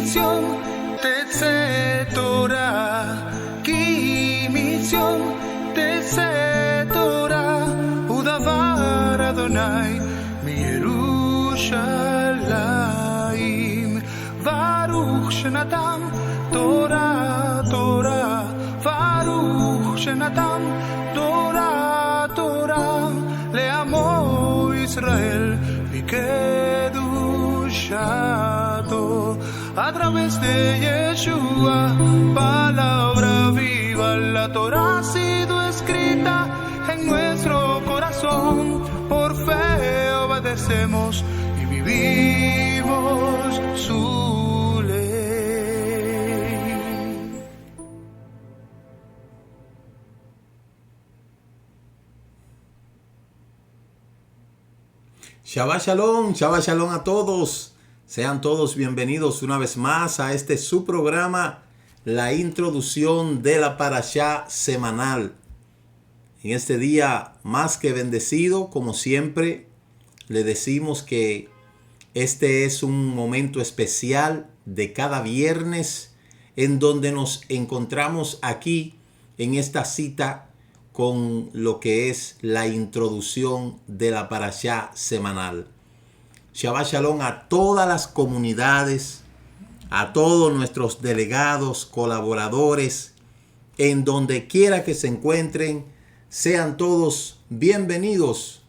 misión, Tetze Torah, ki misión, Tetze Torah, Udavar Adonai, mi Yerushalayim, Baruch Shenatan, Torah, Torah, Baruch Shenatan, Torah, Torah, Leamo Israel, Kedushato, a través de Yeshua, palabra viva, la Torah ha sido escrita en nuestro corazón, por fe obedecemos y vivimos su ley. Shabbat Shalom a todos. Sean todos bienvenidos una vez más a este su programa, la introducción de la parashá semanal. En este día más que bendecido, como siempre, le decimos que este es un momento especial de cada viernes en donde nos encontramos aquí en esta cita con lo que es la introducción de la parashá semanal. Shabbat Shalom a todas las comunidades, a todos nuestros delegados, colaboradores, en donde quiera que se encuentren, sean todos bienvenidos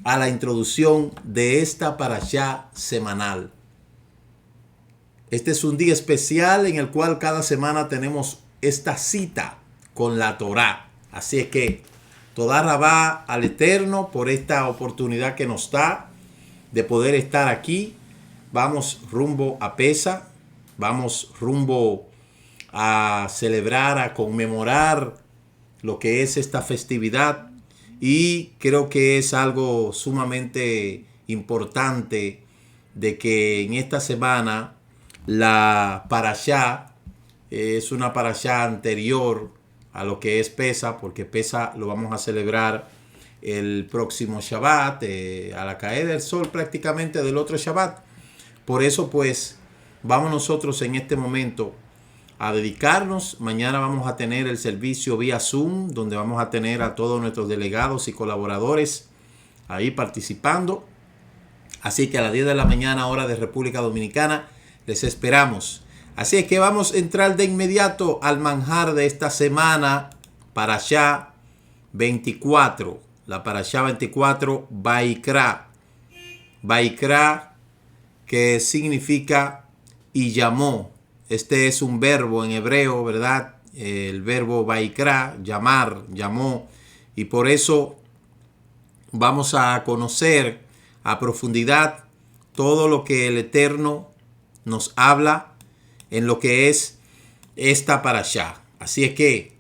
a la introducción de esta parashá semanal. Este es un día especial en el cual cada semana tenemos esta cita con la Torá. Así es que toda rabá al Eterno por esta oportunidad que nos da de poder estar aquí. Vamos rumbo a Pesa, vamos rumbo a celebrar, a conmemorar lo que es esta festividad, y creo que es algo sumamente importante de que en esta semana la parashá es una parashá anterior a lo que es Pesa, porque Pesa lo vamos a celebrar el próximo Shabbat, a la caída del sol prácticamente del otro Shabbat. Por eso pues vamos nosotros en este momento a dedicarnos. Mañana vamos a tener el servicio vía Zoom, donde vamos a tener a todos nuestros delegados y colaboradores ahí participando. Así que a las 10 de la mañana, hora de República Dominicana, les esperamos. Así es que vamos a entrar de inmediato al manjar de esta semana, parashá 24. La parashá 24, Vaikra. Vaikra, que significa y llamó. Este es un verbo en hebreo, ¿verdad? El verbo Vaikra, llamar, llamó. Y por eso vamos a conocer a profundidad todo lo que el Eterno nos habla en lo que es esta parashá. Así es que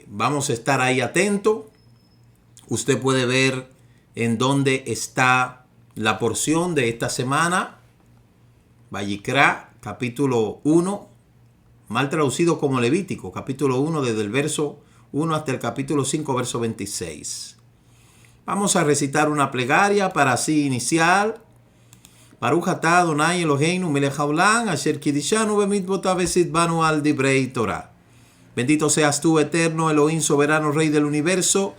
vamos a estar ahí atentos. Usted puede ver en dónde está la porción de esta semana. Vayikra, capítulo 1, mal traducido como Levítico, capítulo 1, desde el verso 1 hasta el capítulo 5, verso 26. Vamos a recitar una plegaria para así iniciar. Baruch atah Adonai Eloheinu melech haolam asher kidishanu bemitzvotav v'tzidbanu al divrei Torah. Bendito seas tú, eterno Elohim, soberano Rey del universo,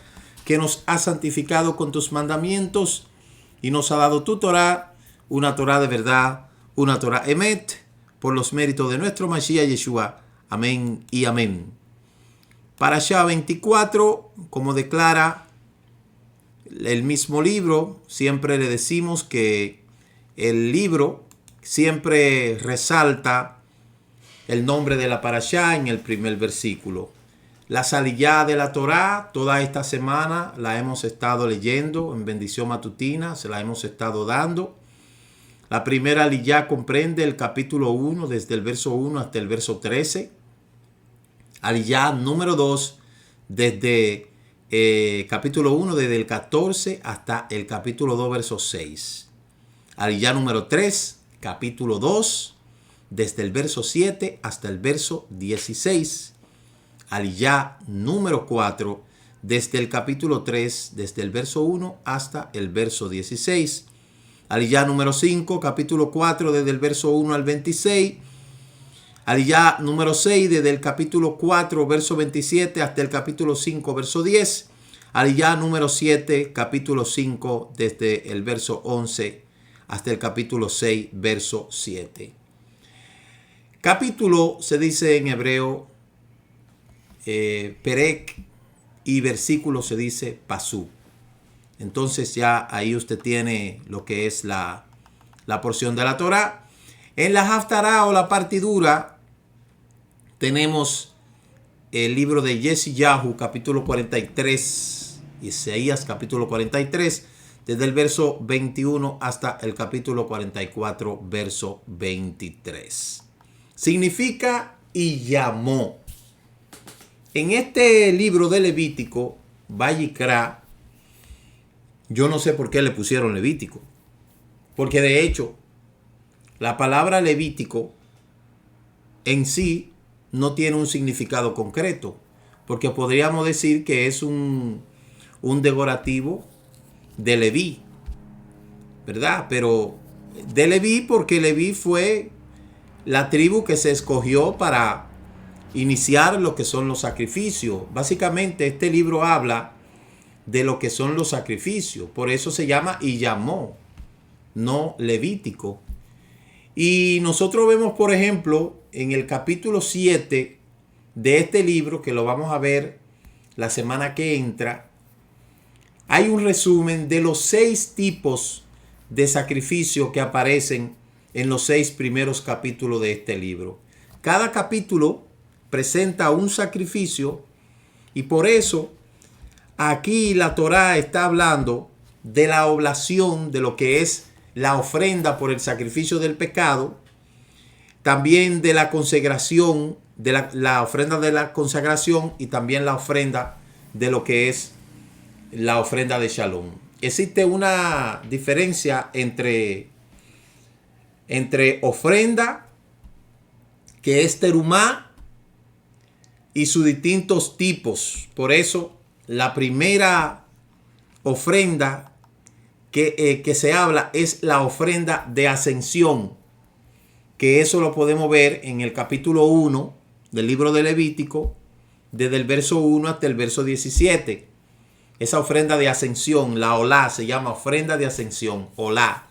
que nos has santificado con tus mandamientos y nos ha dado tu Torah, una Torah de verdad, una Torah emet, por los méritos de nuestro Mashiach Yeshua. Amén y amén. Parashá 24, como declara el mismo libro, siempre le decimos que el libro siempre resalta el nombre de la parashá en el primer versículo. La saliyá de la Torá, toda esta semana la hemos estado leyendo en bendición matutina, se la hemos estado dando. La primera aliyá comprende el capítulo 1, desde el verso 1 hasta el verso 13. Aliyá número 2, desde capítulo 1, desde el 14 hasta el capítulo 2, verso 6. Aliyá número 3, capítulo 2, desde el verso 7 hasta el verso 16. Aliyá número 4, desde el capítulo 3, desde el verso 1 hasta el verso 16. Aliyah número 5, capítulo 4, desde el verso 1 al 26. Aliyah número 6, desde el capítulo 4, verso 27, hasta el capítulo 5, verso 10. Aliyah número 7, capítulo 5, desde el verso 11 hasta el capítulo 6, verso 7. Capítulo se dice en hebreo perek, y versículo se dice pasú. Entonces ya ahí usted tiene lo que es la porción de la Torá. En la Haftará o la partidura tenemos el libro de Yeshayahu, capítulo 43, Isaías, capítulo 43, desde el verso 21 hasta el capítulo 44, verso 23. Significa y llamó. En este libro de Levítico, Vayikra, yo no sé por qué le pusieron Levítico. Porque de hecho, la palabra Levítico en sí no tiene un significado concreto. Porque podríamos decir que es un decorativo de Leví, ¿verdad? Pero de Leví porque Leví fue la tribu que se escogió para iniciar lo que son los sacrificios. Básicamente este libro habla de lo que son los sacrificios. Por eso se llama y llamó, no Levítico. Y nosotros vemos, por ejemplo, en el capítulo 7 de este libro, que lo vamos a ver la semana que entra, hay un resumen de los 6 tipos de sacrificio que aparecen en los 6 primeros capítulos de este libro. Cada capítulo presenta un sacrificio y por eso aquí la Torá está hablando de la oblación, de lo que es la ofrenda por el sacrificio del pecado, también de la consagración, de la ofrenda de la consagración y también la ofrenda de lo que es la ofrenda de Shalom. Existe una diferencia entre ofrenda, que es terumá, y sus distintos tipos. Por eso, la primera ofrenda que se habla es la ofrenda de ascensión, que eso lo podemos ver en el capítulo 1 del libro de Levítico, desde el verso 1 hasta el verso 17. Esa ofrenda de ascensión, la olá, se llama ofrenda de ascensión, olá.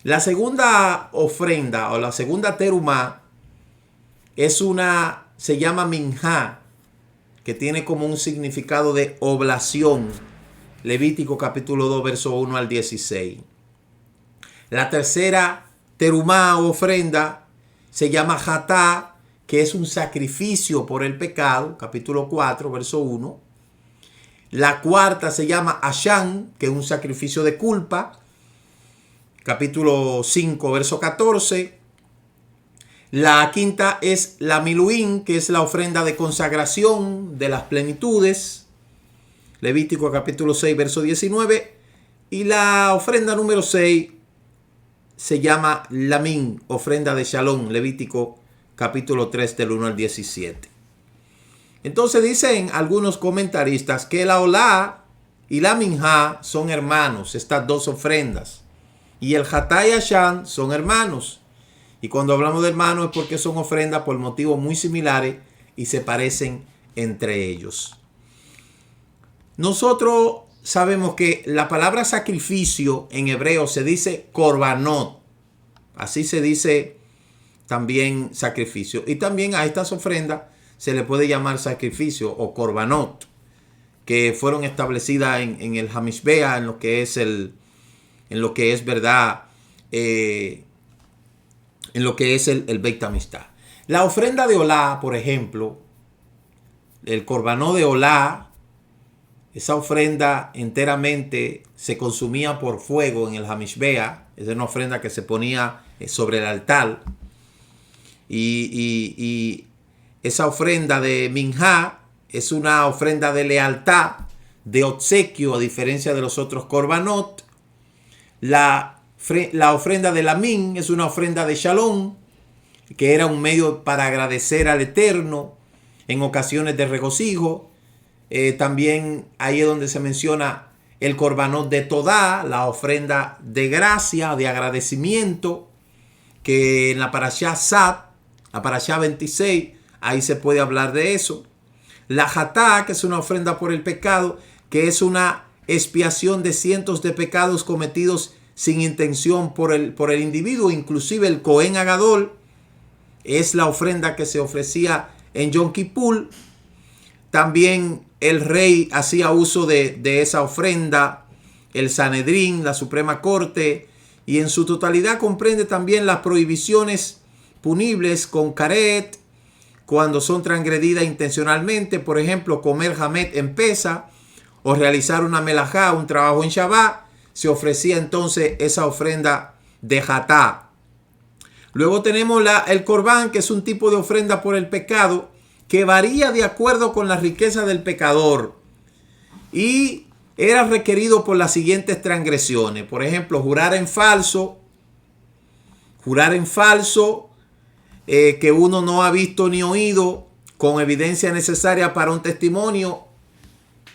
La segunda ofrenda o la segunda terumá se llama minjá, que tiene como un significado de oblación. Levítico capítulo 2, verso 1 al 16. La tercera terumá o ofrenda se llama jatá, que es un sacrificio por el pecado, capítulo 4, verso 1. La cuarta se llama ashán, que es un sacrificio de culpa, capítulo 5, verso 14. La quinta es la miluín, que es la ofrenda de consagración de las plenitudes, Levítico capítulo 6, verso 19. Y la ofrenda número 6 se llama lamín, ofrenda de Shalom, Levítico capítulo 3, del 1 al 17. Entonces dicen algunos comentaristas que la olá y la minjá son hermanos, estas dos ofrendas. Y el jatá y ashán son hermanos. Y cuando hablamos de hermanos es porque son ofrendas por motivos muy similares y se parecen entre ellos. Nosotros sabemos que la palabra sacrificio en hebreo se dice korbanot. Así se dice también sacrificio. Y también a estas ofrendas se le puede llamar sacrificio o korbanot, que fueron establecidas en el Hamishbea, en lo que es verdad, en lo que es el Beit Hamishta. La ofrenda de olá, por ejemplo, el korbanot de olá, esa ofrenda enteramente se consumía por fuego en el Hamishbea. Es una ofrenda que se ponía sobre el altar. Y esa ofrenda de minjá es una ofrenda de lealtad, de obsequio, a diferencia de los otros korbanot. La ofrenda de lamín es una ofrenda de shalom, que era un medio para agradecer al Eterno en ocasiones de regocijo. También ahí es donde se menciona el Corbanot de Todá, la ofrenda de gracia, de agradecimiento, que en la Parashá Sat, la Parashá 26, ahí se puede hablar de eso. La Hatá, que es una ofrenda por el pecado, que es una expiación de cientos de pecados cometidos sin intención por el individuo, inclusive el Cohen Agadol, es la ofrenda que se ofrecía en Yom Kippur. También el rey hacía uso de esa ofrenda, el Sanedrín, la Suprema Corte, y en su totalidad comprende también las prohibiciones punibles con karet, cuando son transgredidas intencionalmente, por ejemplo, comer hamet en Pesa o realizar una melajá, un trabajo en Shabbat, se ofrecía entonces esa ofrenda de hatá. Luego tenemos el corbán, que es un tipo de ofrenda por el pecado que varía de acuerdo con la riqueza del pecador y era requerido por las siguientes transgresiones. Por ejemplo, jurar en falso, que uno no ha visto ni oído, con evidencia necesaria para un testimonio.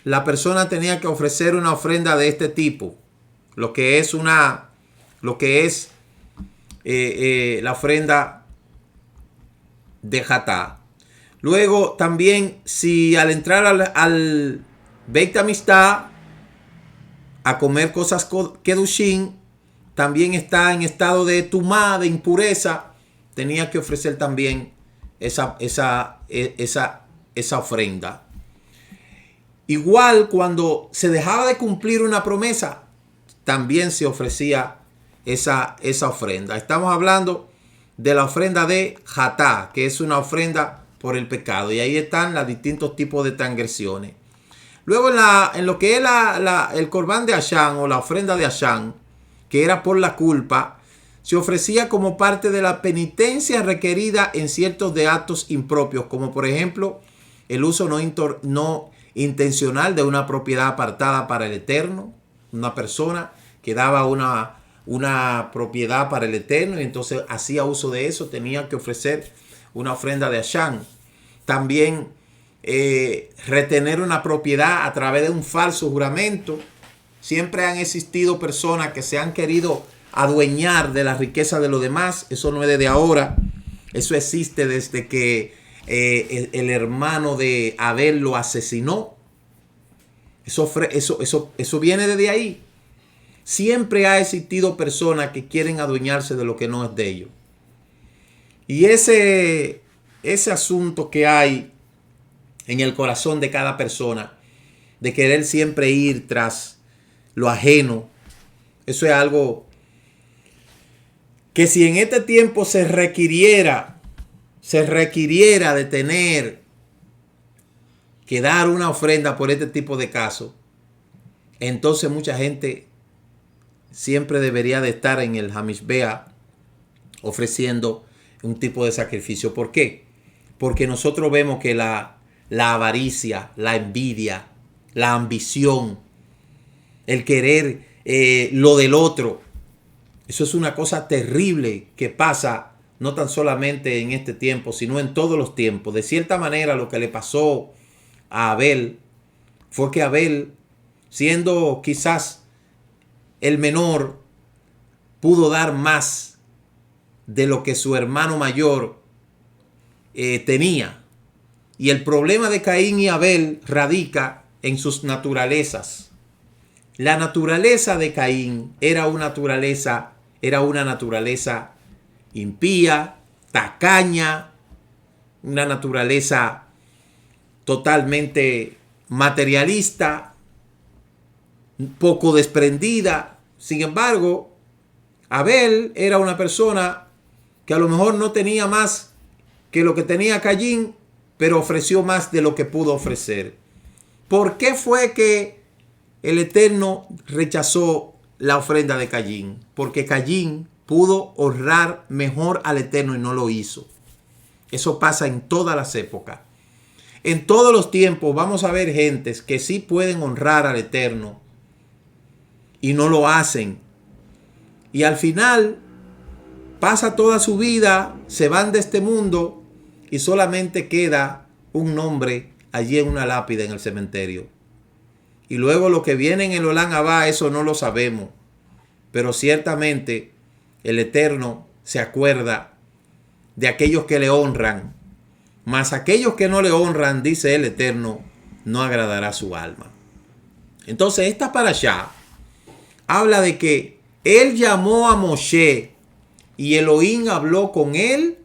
La persona tenía que ofrecer una ofrenda de este tipo, lo que es la ofrenda de hatá. Luego también, si al entrar al Beit Hamishta a comer cosas kedushin, también está en estado de tumá, de impureza, tenía que ofrecer también esa ofrenda. Igual, cuando se dejaba de cumplir una promesa, también se ofrecía esa ofrenda. Estamos hablando de la ofrenda de hatá, que es una ofrenda por el pecado. Y ahí están los distintos tipos de transgresiones. Luego en lo que es el corbán de Ashán o la ofrenda de Ashán, que era por la culpa, se ofrecía como parte de la penitencia requerida en ciertos de actos impropios, como por ejemplo el uso no intencional de una propiedad apartada para el Eterno. Una persona que daba una propiedad para el Eterno y entonces hacía uso de eso, tenía que ofrecer una ofrenda de Ashán. También retener una propiedad a través de un falso juramento. Siempre han existido personas que se han querido adueñar de la riqueza de los demás. Eso no es desde ahora. Eso existe desde que el hermano de Abel lo asesinó. Eso viene desde ahí. Siempre ha existido personas que quieren adueñarse de lo que no es de ellos. Y ese asunto que hay en el corazón de cada persona, de querer siempre ir tras lo ajeno, eso es algo que si en este tiempo se requiriera de tener que dar una ofrenda por este tipo de casos, entonces mucha gente siempre debería de estar en el Hamishbea ofreciendo un tipo de sacrificio. ¿Por qué? Porque nosotros vemos que la avaricia, la envidia, la ambición, el querer lo del otro, eso es una cosa terrible que pasa no tan solamente en este tiempo, sino en todos los tiempos. De cierta manera, lo que le pasó a Abel fue que Abel, siendo quizás el menor, pudo dar más de lo que su hermano mayor tenía. Y el problema de Caín y Abel radica en sus naturalezas. La naturaleza de Caín era una naturaleza impía, tacaña, una naturaleza totalmente materialista, poco desprendida. Sin embargo, Abel era una persona que a lo mejor no tenía más que lo que tenía Caín, pero ofreció más de lo que pudo ofrecer. ¿Por qué fue que el Eterno rechazó la ofrenda de Caín? Porque Caín pudo honrar mejor al Eterno y no lo hizo. Eso pasa en todas las épocas. En todos los tiempos vamos a ver gentes que sí pueden honrar al Eterno y no lo hacen. Y al final pasa toda su vida, se van de este mundo y solamente queda un nombre allí en una lápida en el cementerio. Y luego lo que viene en el Olam Abba, eso no lo sabemos. Pero ciertamente el Eterno se acuerda de aquellos que le honran. Mas aquellos que no le honran, dice el Eterno, no agradará su alma. Entonces esta parashá habla de que él llamó a Moshe y Elohim habló con él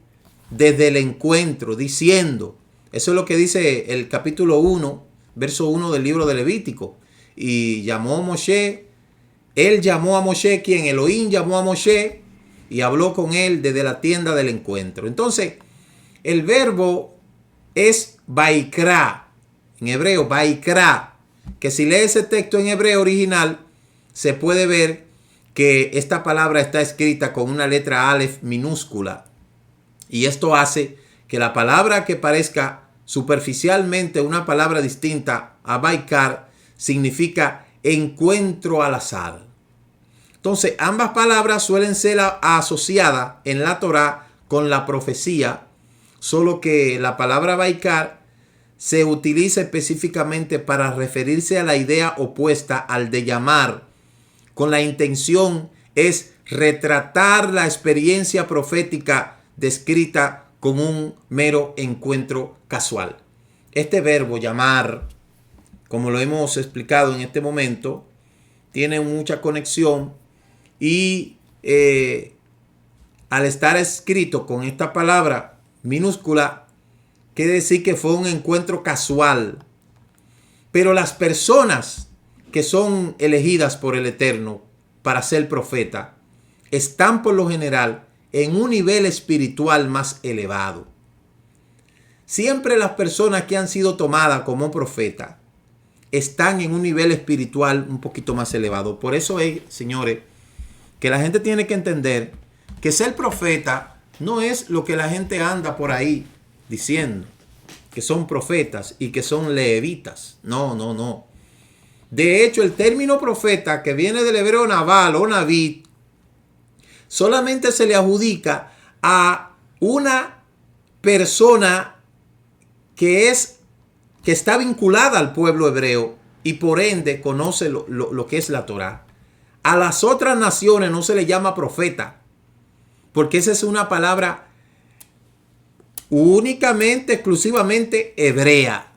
desde el encuentro, diciendo, eso es lo que dice el capítulo 1, verso 1 del libro de Levítico. Y llamó a Moshe, él llamó a Moshe, quien Elohim llamó a Moshe y habló con él desde la tienda del encuentro. Entonces, el verbo es Vaikra, en hebreo, Vaikra, que si lee ese texto en hebreo original, se puede ver que esta palabra está escrita con una letra Aleph minúscula. Y esto hace que la palabra que parezca superficialmente una palabra distinta a Vaikar significa encuentro al azar. Entonces, ambas palabras suelen ser asociadas en la Torá con la profecía, solo que la palabra Vaikar se utiliza específicamente para referirse a la idea opuesta al de llamar, con la intención es retratar la experiencia profética descrita como un mero encuentro casual. Este verbo llamar, como lo hemos explicado en este momento, tiene mucha conexión y al estar escrito con esta palabra minúscula, quiere decir que fue un encuentro casual. Pero las personas que son elegidas por el Eterno para ser profeta están por lo general en un nivel espiritual más elevado. Siempre las personas que han sido tomadas como profeta están en un nivel espiritual un poquito más elevado. Por eso es, señores, que la gente tiene que entender que ser profeta no es lo que la gente anda por ahí diciendo, que son profetas y que son levitas. No, no, no. De hecho, el término profeta, que viene del hebreo naval o naví, solamente se le adjudica a una persona que está vinculada al pueblo hebreo y por ende conoce lo que es la Torá. A las otras naciones no se le llama profeta, porque esa es una palabra únicamente, exclusivamente hebrea.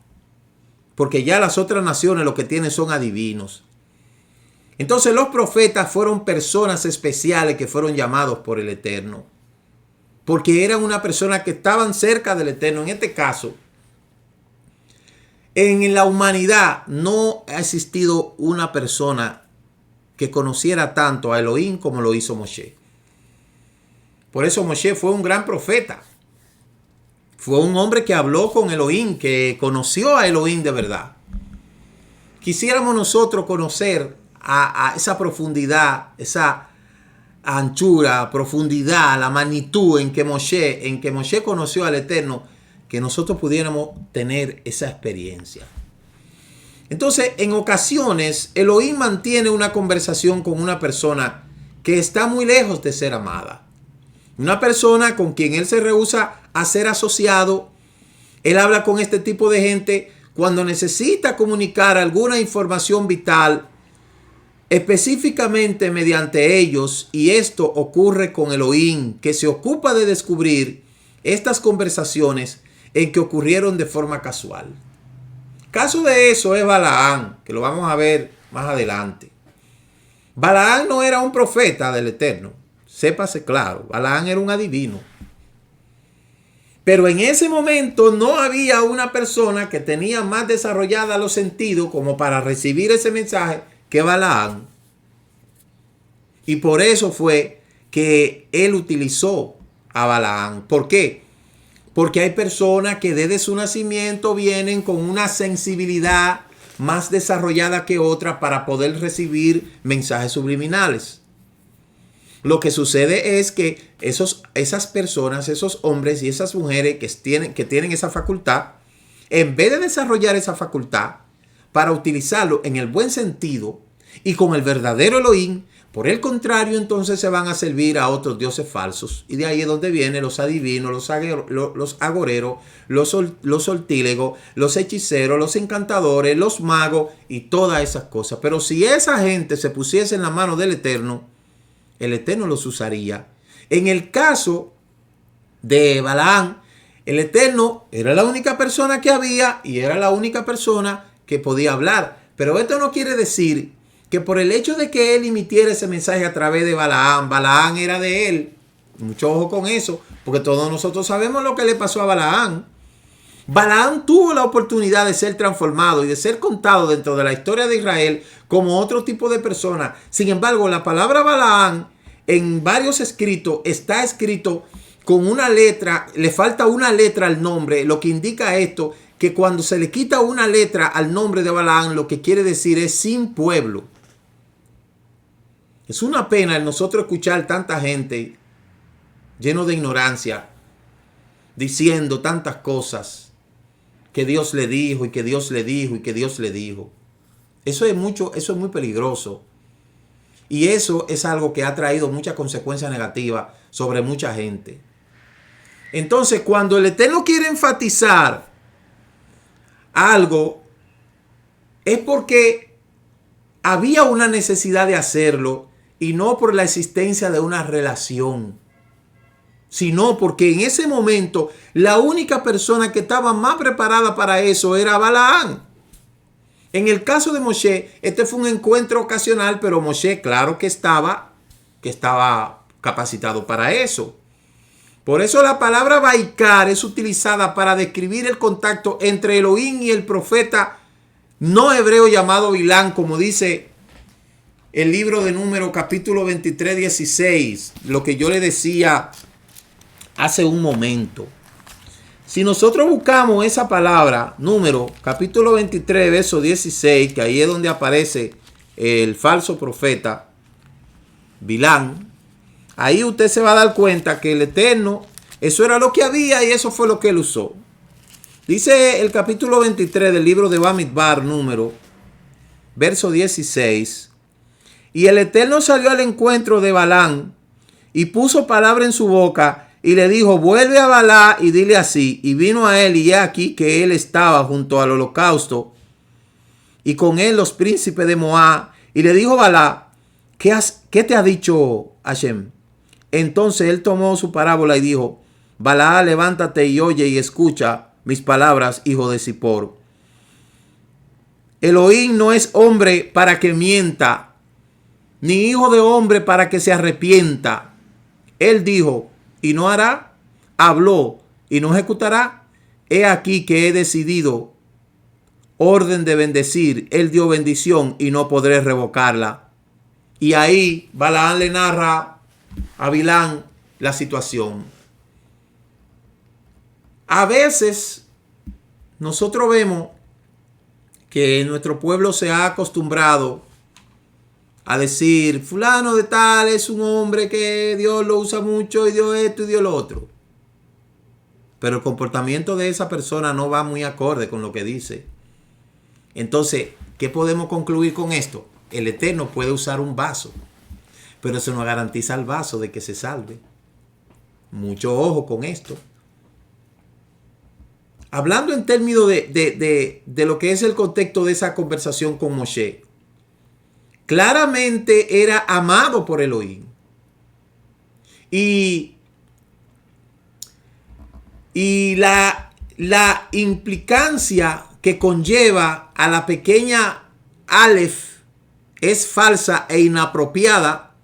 Porque ya las otras naciones lo que tienen son adivinos. Entonces los profetas fueron personas especiales que fueron llamados por el Eterno. Porque eran una persona que estaban cerca del Eterno. En este caso, en la humanidad no ha existido una persona que conociera tanto a Elohim como lo hizo Moshe. Por eso Moshe fue un gran profeta. Fue un hombre que habló con Elohim, que conoció a Elohim de verdad. Quisiéramos nosotros conocer a esa profundidad, esa anchura, profundidad, la magnitud en que Moshe conoció al Eterno, que nosotros pudiéramos tener esa experiencia. Entonces, en ocasiones, Elohim mantiene una conversación con una persona que está muy lejos de ser amada. Una persona con quien él se rehúsa a ser asociado. Él habla con este tipo de gente cuando necesita comunicar alguna información vital, específicamente mediante ellos, y esto ocurre con Elohim, que se ocupa de descubrir estas conversaciones en que ocurrieron de forma casual. Caso de eso es Balaam, que lo vamos a ver más adelante. Balaam no era un profeta del Eterno. Sépase claro, Balaam era un adivino. Pero en ese momento no había una persona que tenía más desarrollada los sentidos como para recibir ese mensaje que Balaam. Y por eso fue que él utilizó a Balaam. ¿Por qué? Porque hay personas que desde su nacimiento vienen con una sensibilidad más desarrollada que otra para poder recibir mensajes subliminales. Lo que sucede es que esas personas, esos hombres y esas mujeres que tienen esa facultad, en vez de desarrollar esa facultad para utilizarlo en el buen sentido y con el verdadero Elohim, Por el contrario, entonces se van a servir a otros dioses falsos. Y de ahí es donde vienen los adivinos, los agoreros, los sortílegos, los hechiceros, los encantadores, los magos y todas esas cosas. Pero si esa gente se pusiese en la mano del Eterno, el Eterno los usaría. En el caso de Balaam, el Eterno era la única persona que había y era la única persona que podía hablar. Pero esto no quiere decir que por el hecho de que él emitiera ese mensaje a través de Balaam, Balaam era de él. Mucho ojo con eso, porque todos nosotros sabemos lo que le pasó a Balaam. Balaam tuvo la oportunidad de ser transformado y de ser contado dentro de la historia de Israel como otro tipo de persona. Sin embargo, la palabra Balaam en varios escritos está escrito con una letra, le falta una letra al nombre, lo que indica esto, que cuando se le quita una letra al nombre de Balaam, lo que quiere decir es sin pueblo. Es una pena el nosotros escuchar tanta gente lleno de ignorancia diciendo tantas cosas que Dios le dijo y que Dios le dijo y que Dios le dijo. Eso es muy peligroso. Y eso es algo que ha traído muchas consecuencias negativas sobre mucha gente. Entonces, cuando el Eterno quiere enfatizar algo, es porque había una necesidad de hacerlo y no por la existencia de una relación, sino porque en ese momento la única persona que estaba más preparada para eso era Balaam. En el caso de Moshe, este fue un encuentro ocasional, pero Moshe, claro que estaba capacitado para eso. Por eso la palabra Vaikar es utilizada para describir el contacto entre Elohim y el profeta no hebreo llamado Bilán, como dice el libro de Números capítulo 23, 16, lo que yo le decía hace un momento. Si nosotros buscamos esa palabra, Número capítulo 23, verso 16, que ahí es donde aparece el falso profeta Bilán, ahí usted se va a dar cuenta que el Eterno, eso era lo que había y eso fue lo que él usó. Dice el capítulo 23 del libro de Bamidbar, Número, verso 16. Y el Eterno salió al encuentro de Balaam y puso palabra en su boca y le dijo: vuelve a Balaam y dile así. Y vino a él, y he aquí que él estaba junto al holocausto y con él los príncipes de Moab. Y le dijo Balaam: ¿Qué te ha dicho Hashem? Entonces él tomó su parábola y dijo: Balaam, levántate y oye y escucha mis palabras, hijo de Zippor. Elohim no es hombre para que mienta, ni hijo de hombre para que se arrepienta. Él dijo y no hará, habló y no ejecutará. He aquí que he decidido orden de bendecir. Él dio bendición y no podré revocarla. Y ahí Balaam le narra a Bilán la situación. A veces nosotros vemos que nuestro pueblo se ha acostumbrado a decir: fulano de tal es un hombre que Dios lo usa mucho y Dios esto y Dios lo otro. Pero el comportamiento de esa persona no va muy acorde con lo que dice. Entonces, ¿qué podemos concluir con esto? El Eterno puede usar un vaso, pero eso no garantiza al vaso de que se salve. Mucho ojo con esto. Hablando en términos de lo que es el contexto de esa conversación con Moshe, claramente era amado por Elohim. Y la implicancia que conlleva a la pequeña Aleph es falsa e inapropiada.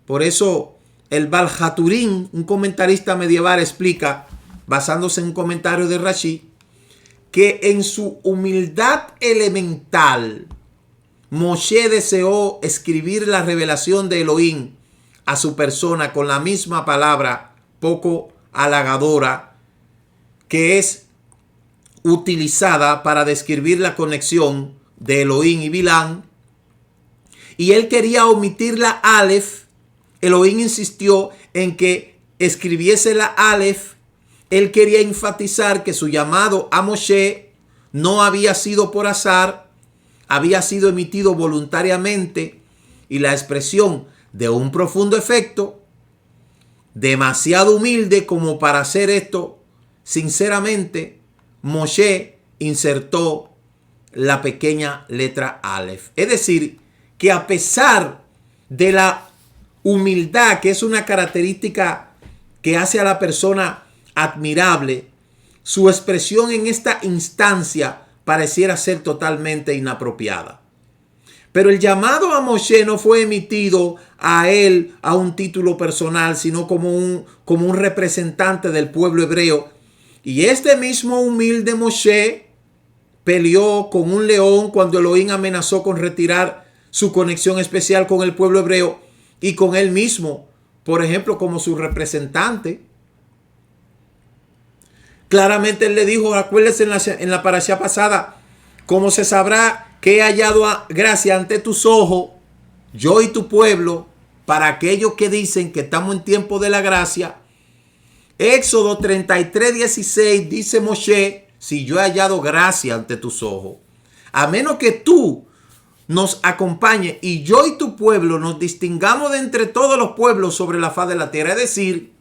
Por eso el Baal Haturim, un comentarista medieval, explica, basándose en un comentario de Rashi, que en su humildad elemental Moshe deseó escribir la revelación de Elohim a su persona con la misma palabra poco halagadora que es utilizada para describir la conexión de Elohim y Bilán. Y él quería omitir la Aleph. Elohim insistió en que escribiese la Aleph. Él quería enfatizar que su llamado a Moshe no había sido por azar, había sido emitido voluntariamente y la expresión de un profundo efecto, demasiado humilde como para hacer esto sinceramente, Moshe insertó la pequeña letra Aleph. Es decir, que a pesar de la humildad, que es una característica que hace a la persona admirable, su expresión en esta instancia pareciera ser totalmente inapropiada. Pero el llamado a Moshe no fue emitido a él a un título personal, sino como un representante del pueblo hebreo. Y este mismo humilde Moshe peleó con un león cuando Elohim amenazó con retirar su conexión especial con el pueblo hebreo y con él mismo, por ejemplo, como su representante. Claramente él le dijo, acuérdese en la parashá pasada, como se sabrá que he hallado gracia ante tus ojos, yo y tu pueblo, para aquellos que dicen que estamos en tiempo de la gracia. Éxodo 33:16 dice Moshe, si yo he hallado gracia ante tus ojos, a menos que tú nos acompañes y yo y tu pueblo nos distingamos de entre todos los pueblos sobre la faz de la tierra. Es decir,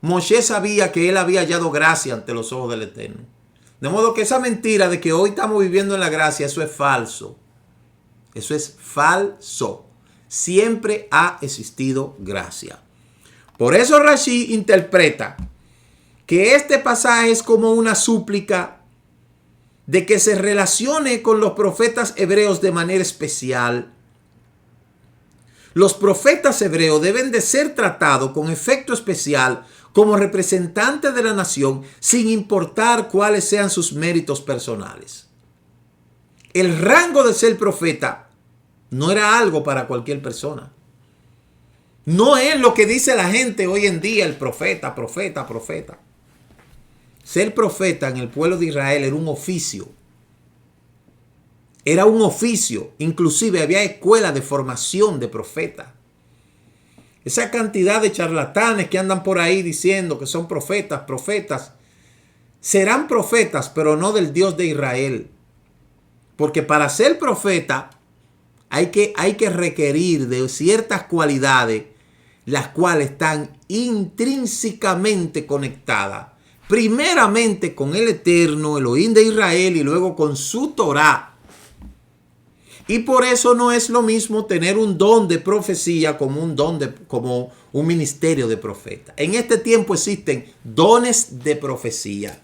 Moshe sabía que él había hallado gracia ante los ojos del Eterno. De modo que esa mentira de que hoy estamos viviendo en la gracia, eso es falso. Eso es falso. Siempre ha existido gracia. Por eso Rashi interpreta que este pasaje es como una súplica de que se relacione con los profetas hebreos de manera especial. Los profetas hebreos deben de ser tratados con efecto especial como representantes de la nación, sin importar cuáles sean sus méritos personales. El rango de ser profeta no era algo para cualquier persona. No es lo que dice la gente hoy en día, el profeta. Ser profeta en el pueblo de Israel era un oficio. Era un oficio. Inclusive había escuelas de formación de profetas. Esa cantidad de charlatanes que andan por ahí diciendo que son profetas, serán profetas, pero no del Dios de Israel. Porque para ser profeta hay que requerir de ciertas cualidades, las cuales están intrínsecamente conectadas, primeramente con el Eterno, Elohim de Israel, y luego con su Torah. Y por eso no es lo mismo tener un don de profecía como un ministerio de profeta. En este tiempo existen dones de profecía.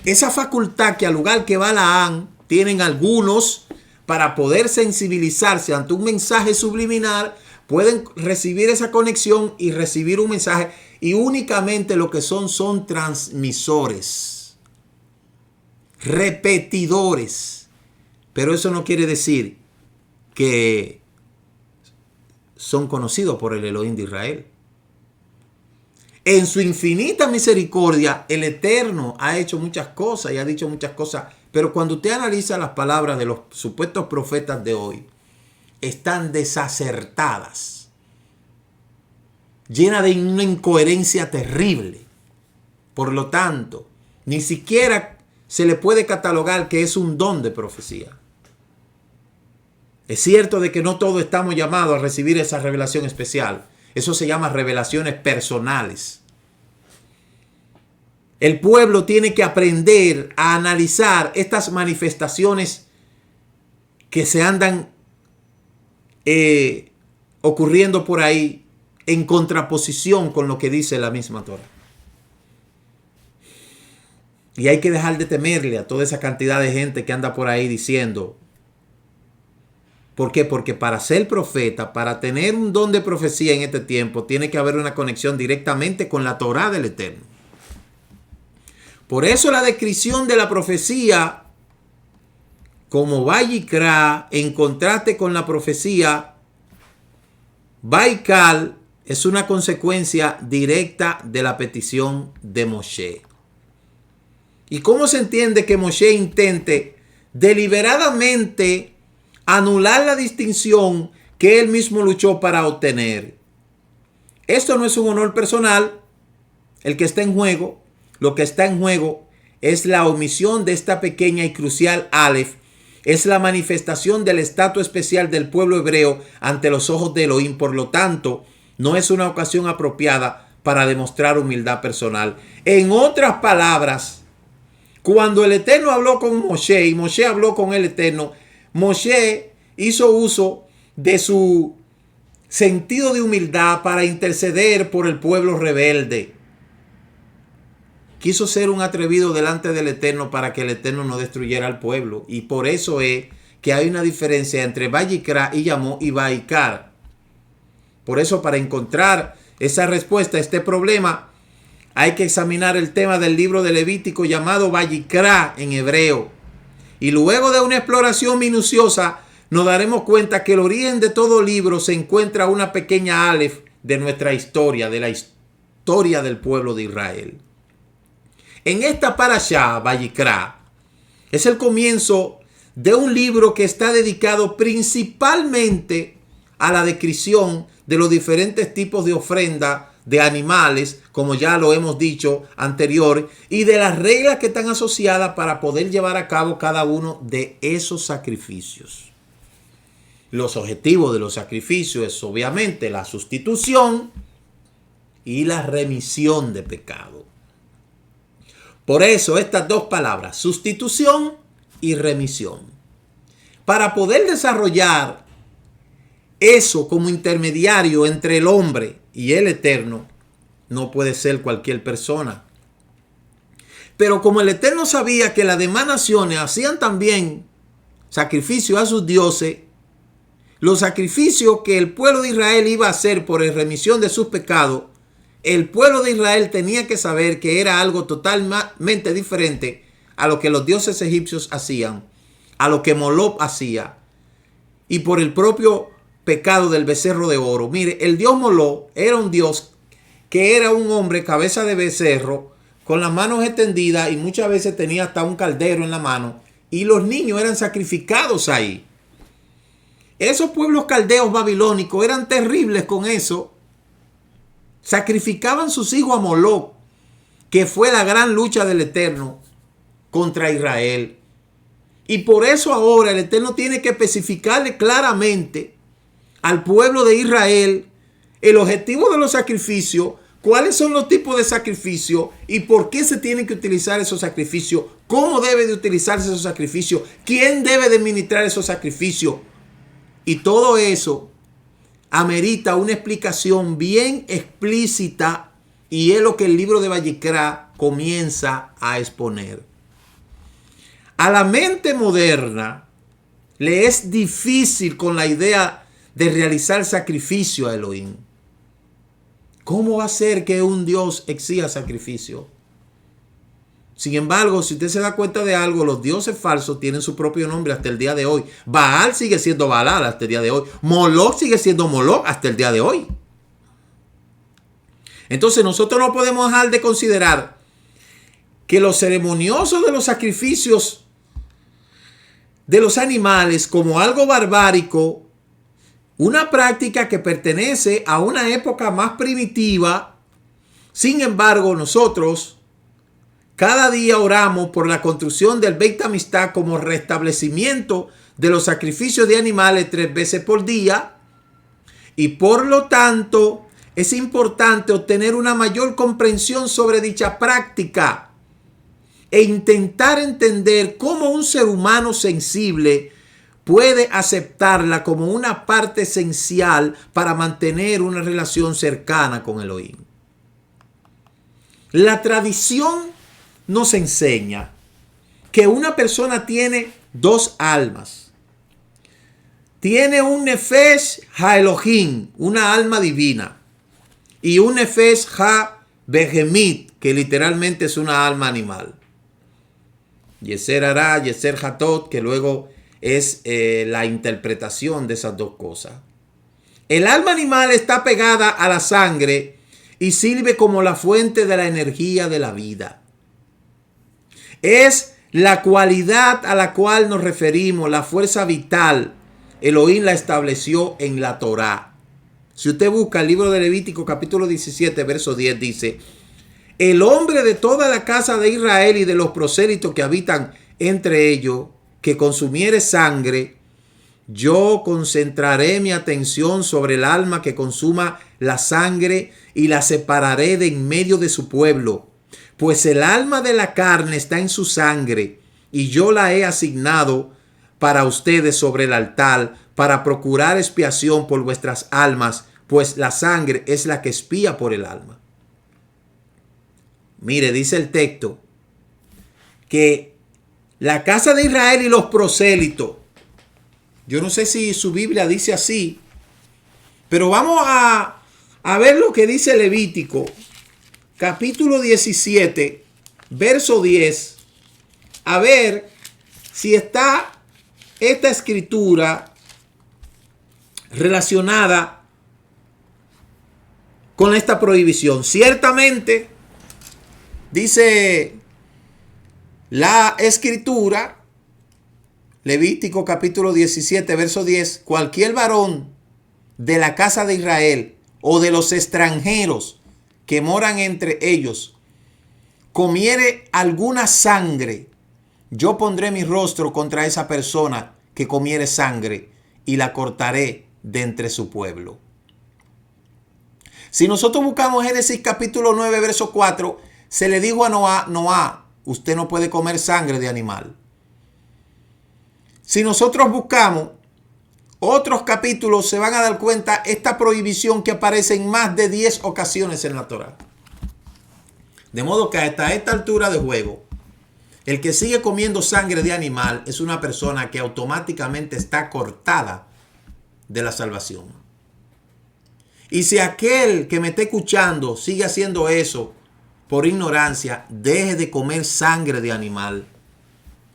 Esa facultad que al lugar que Balaam tienen algunos para poder sensibilizarse ante un mensaje subliminal, pueden recibir esa conexión y recibir un mensaje, y únicamente lo que son transmisores, repetidores. Pero eso no quiere decir que son conocidos por el Elohim de Israel. En su infinita misericordia, el Eterno ha hecho muchas cosas y ha dicho muchas cosas, pero cuando usted analiza las palabras de los supuestos profetas de hoy, están desacertadas, llenas de una incoherencia terrible. Por lo tanto, ni siquiera se le puede catalogar que es un don de profecía. Es cierto de que no todos estamos llamados a recibir esa revelación especial. Eso se llama revelaciones personales. El pueblo tiene que aprender a analizar estas manifestaciones que se andan ocurriendo por ahí en contraposición con lo que dice la misma Torah. Y hay que dejar de temerle a toda esa cantidad de gente que anda por ahí diciendo. ¿Por qué? Porque para ser profeta, para tener un don de profecía en este tiempo, tiene que haber una conexión directamente con la Torah del Eterno. Por eso la descripción de la profecía como Vayikra, en contraste con la profecía Baikal, es una consecuencia directa de la petición de Moshe. ¿Y cómo se entiende que Moshe intente deliberadamente anular la distinción que él mismo luchó para obtener? Esto no es un honor personal el que está en juego. Lo que está en juego es la omisión de esta pequeña y crucial Aleph, Es la manifestación del estatus especial del pueblo hebreo ante los ojos de Elohim. Por lo tanto, no es una ocasión apropiada para demostrar humildad personal. En otras palabras, cuando el Eterno habló con Moshe y Moshe habló con el Eterno, Moshe hizo uso de su sentido de humildad para interceder por el pueblo rebelde. Quiso ser un atrevido delante del Eterno para que el Eterno no destruyera al pueblo. Y por eso es que hay una diferencia entre Vayikra y llamó y Vaikar. Por eso, para encontrar esa respuesta a este problema, hay que examinar el tema del libro de Levítico llamado Vayikra en hebreo. Y luego de una exploración minuciosa, nos daremos cuenta que el origen de todo libro se encuentra una pequeña alef de nuestra historia, de la historia del pueblo de Israel. En esta parashá, Vayikra, es el comienzo de un libro que está dedicado principalmente a la descripción de los diferentes tipos de ofrenda de animales, como ya lo hemos dicho anterior, y de las reglas que están asociadas para poder llevar a cabo cada uno de esos sacrificios. Los objetivos de los sacrificios es obviamente la sustitución y la remisión de pecado. Por eso estas dos palabras, sustitución y remisión. Para poder desarrollar eso como intermediario entre el hombre y el Eterno, no puede ser cualquier persona. Pero como el Eterno sabía que las demás naciones hacían también sacrificio a sus dioses, los sacrificios que el pueblo de Israel iba a hacer por la remisión de sus pecados, el pueblo de Israel tenía que saber que era algo totalmente diferente a lo que los dioses egipcios hacían, a lo que Moloch hacía, y por el propio pecado del becerro de oro. Mire, el dios Moloch era un dios que era un hombre cabeza de becerro, con las manos extendidas, y muchas veces tenía hasta un caldero en la mano, y los niños eran sacrificados ahí. Esos pueblos caldeos babilónicos eran terribles con eso. Sacrificaban sus hijos a Moloch, que fue la gran lucha del Eterno contra Israel. Y por eso ahora el Eterno tiene que especificarle claramente al pueblo de Israel el objetivo de los sacrificios, cuáles son los tipos de sacrificios y por qué se tienen que utilizar esos sacrificios, cómo debe de utilizarse esos sacrificios, quién debe de administrar esos sacrificios. Y todo eso amerita una explicación bien explícita, y es lo que el libro de Vayikra comienza a exponer. A la mente moderna le es difícil con la idea de realizar sacrificio a Elohim. ¿Cómo va a ser que un Dios exija sacrificio? Sin embargo, si usted se da cuenta de algo, los dioses falsos tienen su propio nombre hasta el día de hoy. Baal sigue siendo Baal hasta el día de hoy. Moloch sigue siendo Moloch hasta el día de hoy. Entonces nosotros no podemos dejar de considerar que los ceremoniosos de los sacrificios de los animales como algo barbárico, una práctica que pertenece a una época más primitiva. Sin embargo, nosotros cada día oramos por la construcción del Beit Hamikdash como restablecimiento de los sacrificios de animales 3 veces por día, y por lo tanto es importante obtener una mayor comprensión sobre dicha práctica e intentar entender cómo un ser humano sensible puede aceptarla como una parte esencial para mantener una relación cercana con Elohim. La tradición nos enseña que una persona tiene dos almas. Tiene un Nefesh Ha-Elohim, una alma divina, y un Nefesh Ha-Behemit, que literalmente es una alma animal. Yeser Hara, Yeser Hatot, que luego es la interpretación de esas dos cosas. El alma animal está pegada a la sangre y sirve como la fuente de la energía de la vida. Es la cualidad a la cual nos referimos, la fuerza vital. Elohim la estableció en la Torá. Si usted busca el libro de Levítico capítulo 17, verso 10, dice: el hombre de toda la casa de Israel y de los prosélitos que habitan entre ellos, que consumiere sangre, yo concentraré mi atención sobre el alma que consuma la sangre y la separaré de en medio de su pueblo, pues el alma de la carne está en su sangre y yo la he asignado para ustedes sobre el altar para procurar expiación por vuestras almas, pues la sangre es la que expía por el alma. Mire, dice el texto que la casa de Israel y los prosélitos, yo no sé si su Biblia dice así, pero vamos a ver lo que dice Levítico, capítulo 17, verso 10, a ver si está esta escritura relacionada con esta prohibición. Ciertamente, dice la escritura, Levítico capítulo 17, verso 10, cualquier varón de la casa de Israel o de los extranjeros que moran entre ellos comiere alguna sangre, yo pondré mi rostro contra esa persona que comiere sangre y la cortaré de entre su pueblo. Si nosotros buscamos Génesis capítulo 9, verso 4, se le dijo a Noá, usted no puede comer sangre de animal. Si nosotros buscamos otros capítulos, se van a dar cuenta esta prohibición que aparece en más de 10 ocasiones en la Torá. De modo que hasta esta altura de juego, el que sigue comiendo sangre de animal es una persona que automáticamente está cortada de la salvación. Y si aquel que me está escuchando sigue haciendo eso por ignorancia, deje de comer sangre de animal.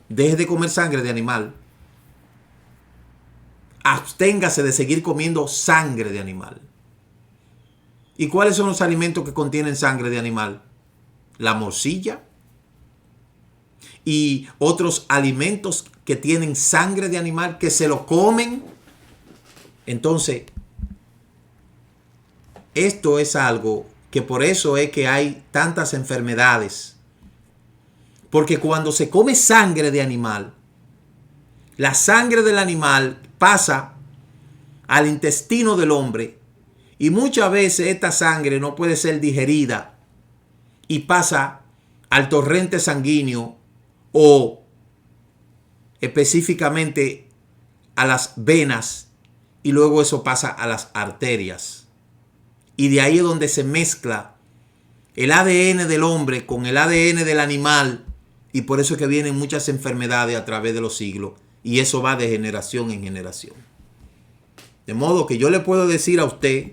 Deje de comer sangre de animal. Absténgase de seguir comiendo sangre de animal. ¿Y cuáles son los alimentos que contienen sangre de animal? La morcilla y otros alimentos que tienen sangre de animal que se lo comen. Entonces, esto es algo que por eso es que hay tantas enfermedades. Porque cuando se come sangre de animal, la sangre del animal pasa al intestino del hombre y muchas veces esta sangre no puede ser digerida y pasa al torrente sanguíneo o específicamente a las venas y luego eso pasa a las arterias. Y de ahí es donde se mezcla el ADN del hombre con el ADN del animal y por eso es que vienen muchas enfermedades a través de los siglos y eso va de generación en generación. De modo que yo le puedo decir a usted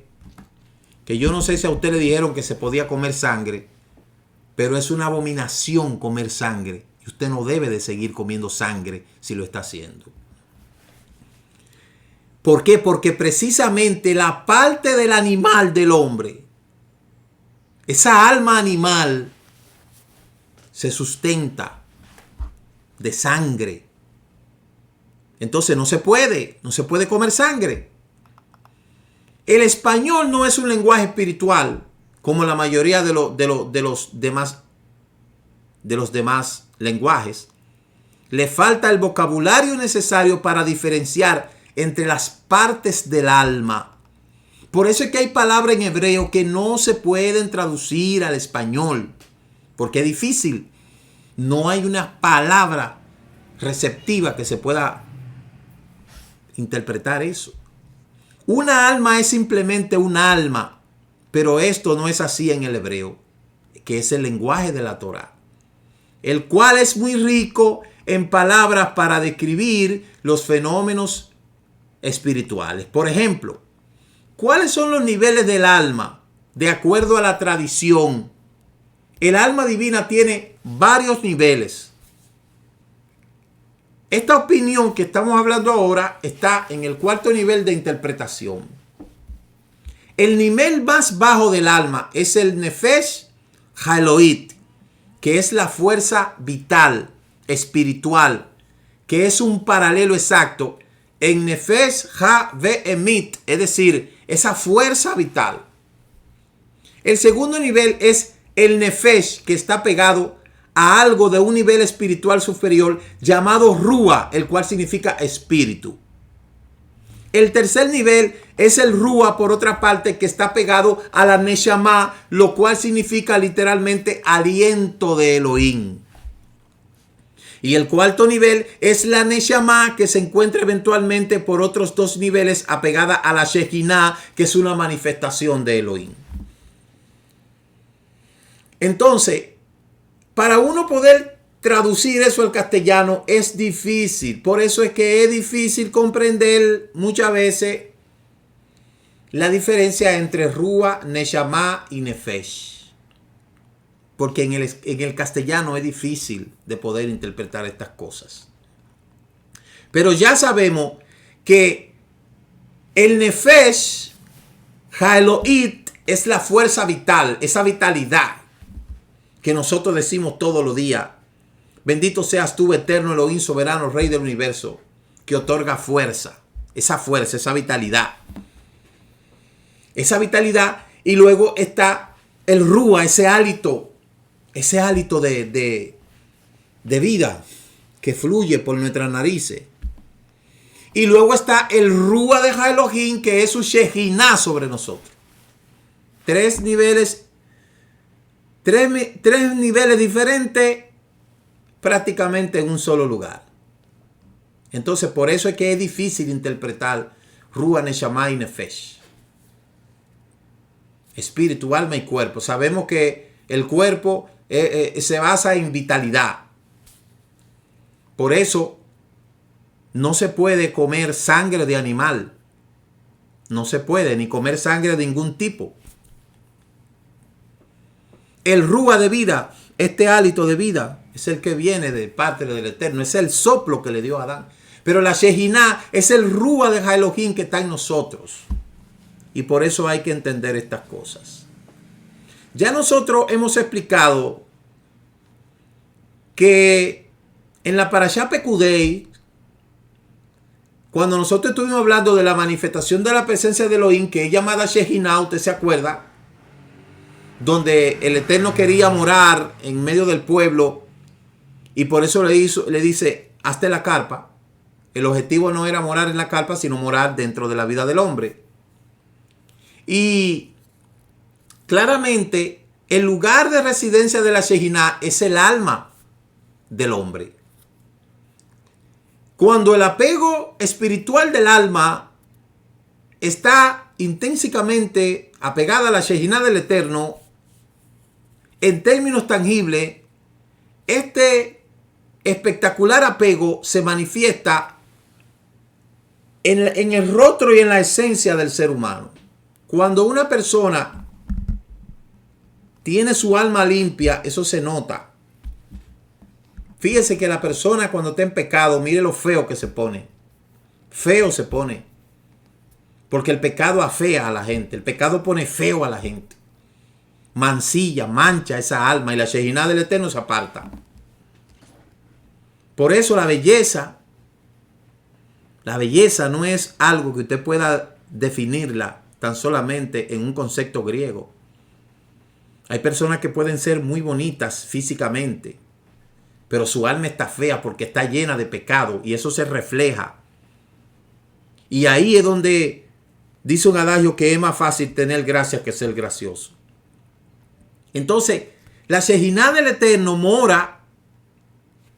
que yo no sé si a usted le dijeron que se podía comer sangre, pero es una abominación comer sangre y usted no debe de seguir comiendo sangre si lo está haciendo. ¿Por qué? Porque precisamente la parte del animal del hombre, esa alma animal, se sustenta de sangre. Entonces no se puede comer sangre. El español no es un lenguaje espiritual como la mayoría de los demás lenguajes. Le falta el vocabulario necesario para diferenciar entre las partes del alma. Por eso es que hay palabras en hebreo que no se pueden traducir al español, porque es difícil. No hay una palabra receptiva que se pueda interpretar eso. Una alma es simplemente un alma, pero esto no es así en el hebreo, que es el lenguaje de la Torá, el cual es muy rico en palabras para describir los fenómenos espirituales. Por ejemplo, ¿cuáles son los niveles del alma? De acuerdo a la tradición, el alma divina tiene varios niveles. Esta opinión que estamos hablando ahora está en el cuarto nivel de interpretación. El nivel más bajo del alma es el Nefesh Haeloit, que es la fuerza vital, espiritual, que es un paralelo exacto en Nefesh Ha-Ve'emit, es decir, esa fuerza vital. El segundo nivel es el Nefesh, que está pegado a algo de un nivel espiritual superior llamado Rúa, el cual significa espíritu. El tercer nivel es el Rúa, por otra parte, que está pegado a la Neshama, lo cual significa literalmente aliento de Elohim. Y el cuarto nivel es la Neshama, que se encuentra eventualmente por otros dos niveles apegada a la Shekinah, que es una manifestación de Elohim. Entonces, para uno poder traducir eso al castellano es difícil. Por eso es que es difícil comprender muchas veces la diferencia entre Rúa, Neshama y Nefesh. Porque en el castellano es difícil de poder interpretar estas cosas. Pero ya sabemos que el Nefesh, Haeloit, es la fuerza vital, esa vitalidad que nosotros decimos todos los días. Bendito seas tú, eterno Elohim, soberano, Rey del universo, que otorga fuerza, esa vitalidad. Esa vitalidad, y luego está el Rúa, ese hálito de vida que fluye por nuestras narices. Y luego está el Rúa de Elohim, que es su Shekinah sobre nosotros. Tres niveles diferentes prácticamente en un solo lugar. Entonces, por eso es que es difícil interpretar Rúa, Neshama y Nefesh. Espíritu, alma y cuerpo. Sabemos que el cuerpo se basa en vitalidad. Por eso no se puede comer sangre de animal. No se puede ni comer sangre de ningún tipo. El Rúa de vida, este hálito de vida, es el que viene de parte del Eterno. Es el soplo que le dio a Adán. Pero la Shekinah es el Rúa de Elohim que está en nosotros. Y por eso hay que entender estas cosas. Ya nosotros hemos explicado que en la Parashá Pekudei, cuando nosotros estuvimos hablando de la manifestación de la presencia de Elohim, que es llamada Shekinah, ¿usted se acuerda? Donde el Eterno quería morar en medio del pueblo y por eso le dice, hazte la carpa. El objetivo no era morar en la carpa, sino morar dentro de la vida del hombre. Y claramente el lugar de residencia de la Shekinah es el alma del hombre. Cuando el apego espiritual del alma está intrínsecamente apegada a la Shekinah del Eterno, en términos tangibles, este espectacular apego se manifiesta en el rostro y en la esencia del ser humano. Cuando una persona tiene su alma limpia, eso se nota. Fíjese que la persona cuando está en pecado, mire lo feo que se pone. Feo se pone. Porque el pecado afea a la gente. El pecado pone feo a la gente. Mancilla, mancha esa alma y la Shekinah del Eterno se aparta. Por eso la belleza no es algo que usted pueda definirla tan solamente en un concepto griego. Hay personas que pueden ser muy bonitas físicamente, pero su alma está fea porque está llena de pecado y eso se refleja. Y ahí es donde dice un adagio que es más fácil tener gracia que ser gracioso. Entonces, la Shekinah del Eterno mora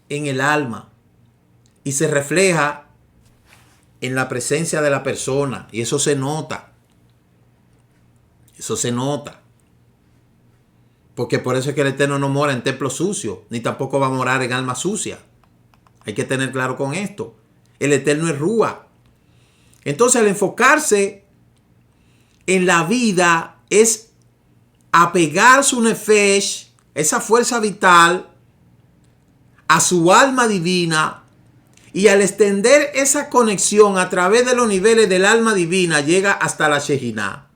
en el alma y se refleja en la presencia de la persona y eso se nota. Eso se nota. Porque por eso es que el Eterno no mora en templo sucio, ni tampoco va a morar en alma sucia. Hay que tener claro con esto. El Eterno es Rúa. Entonces, al enfocarse en la vida es apegar su Nefesh, esa fuerza vital, a su alma divina, y al extender esa conexión a través de los niveles del alma divina llega hasta la Shekinah.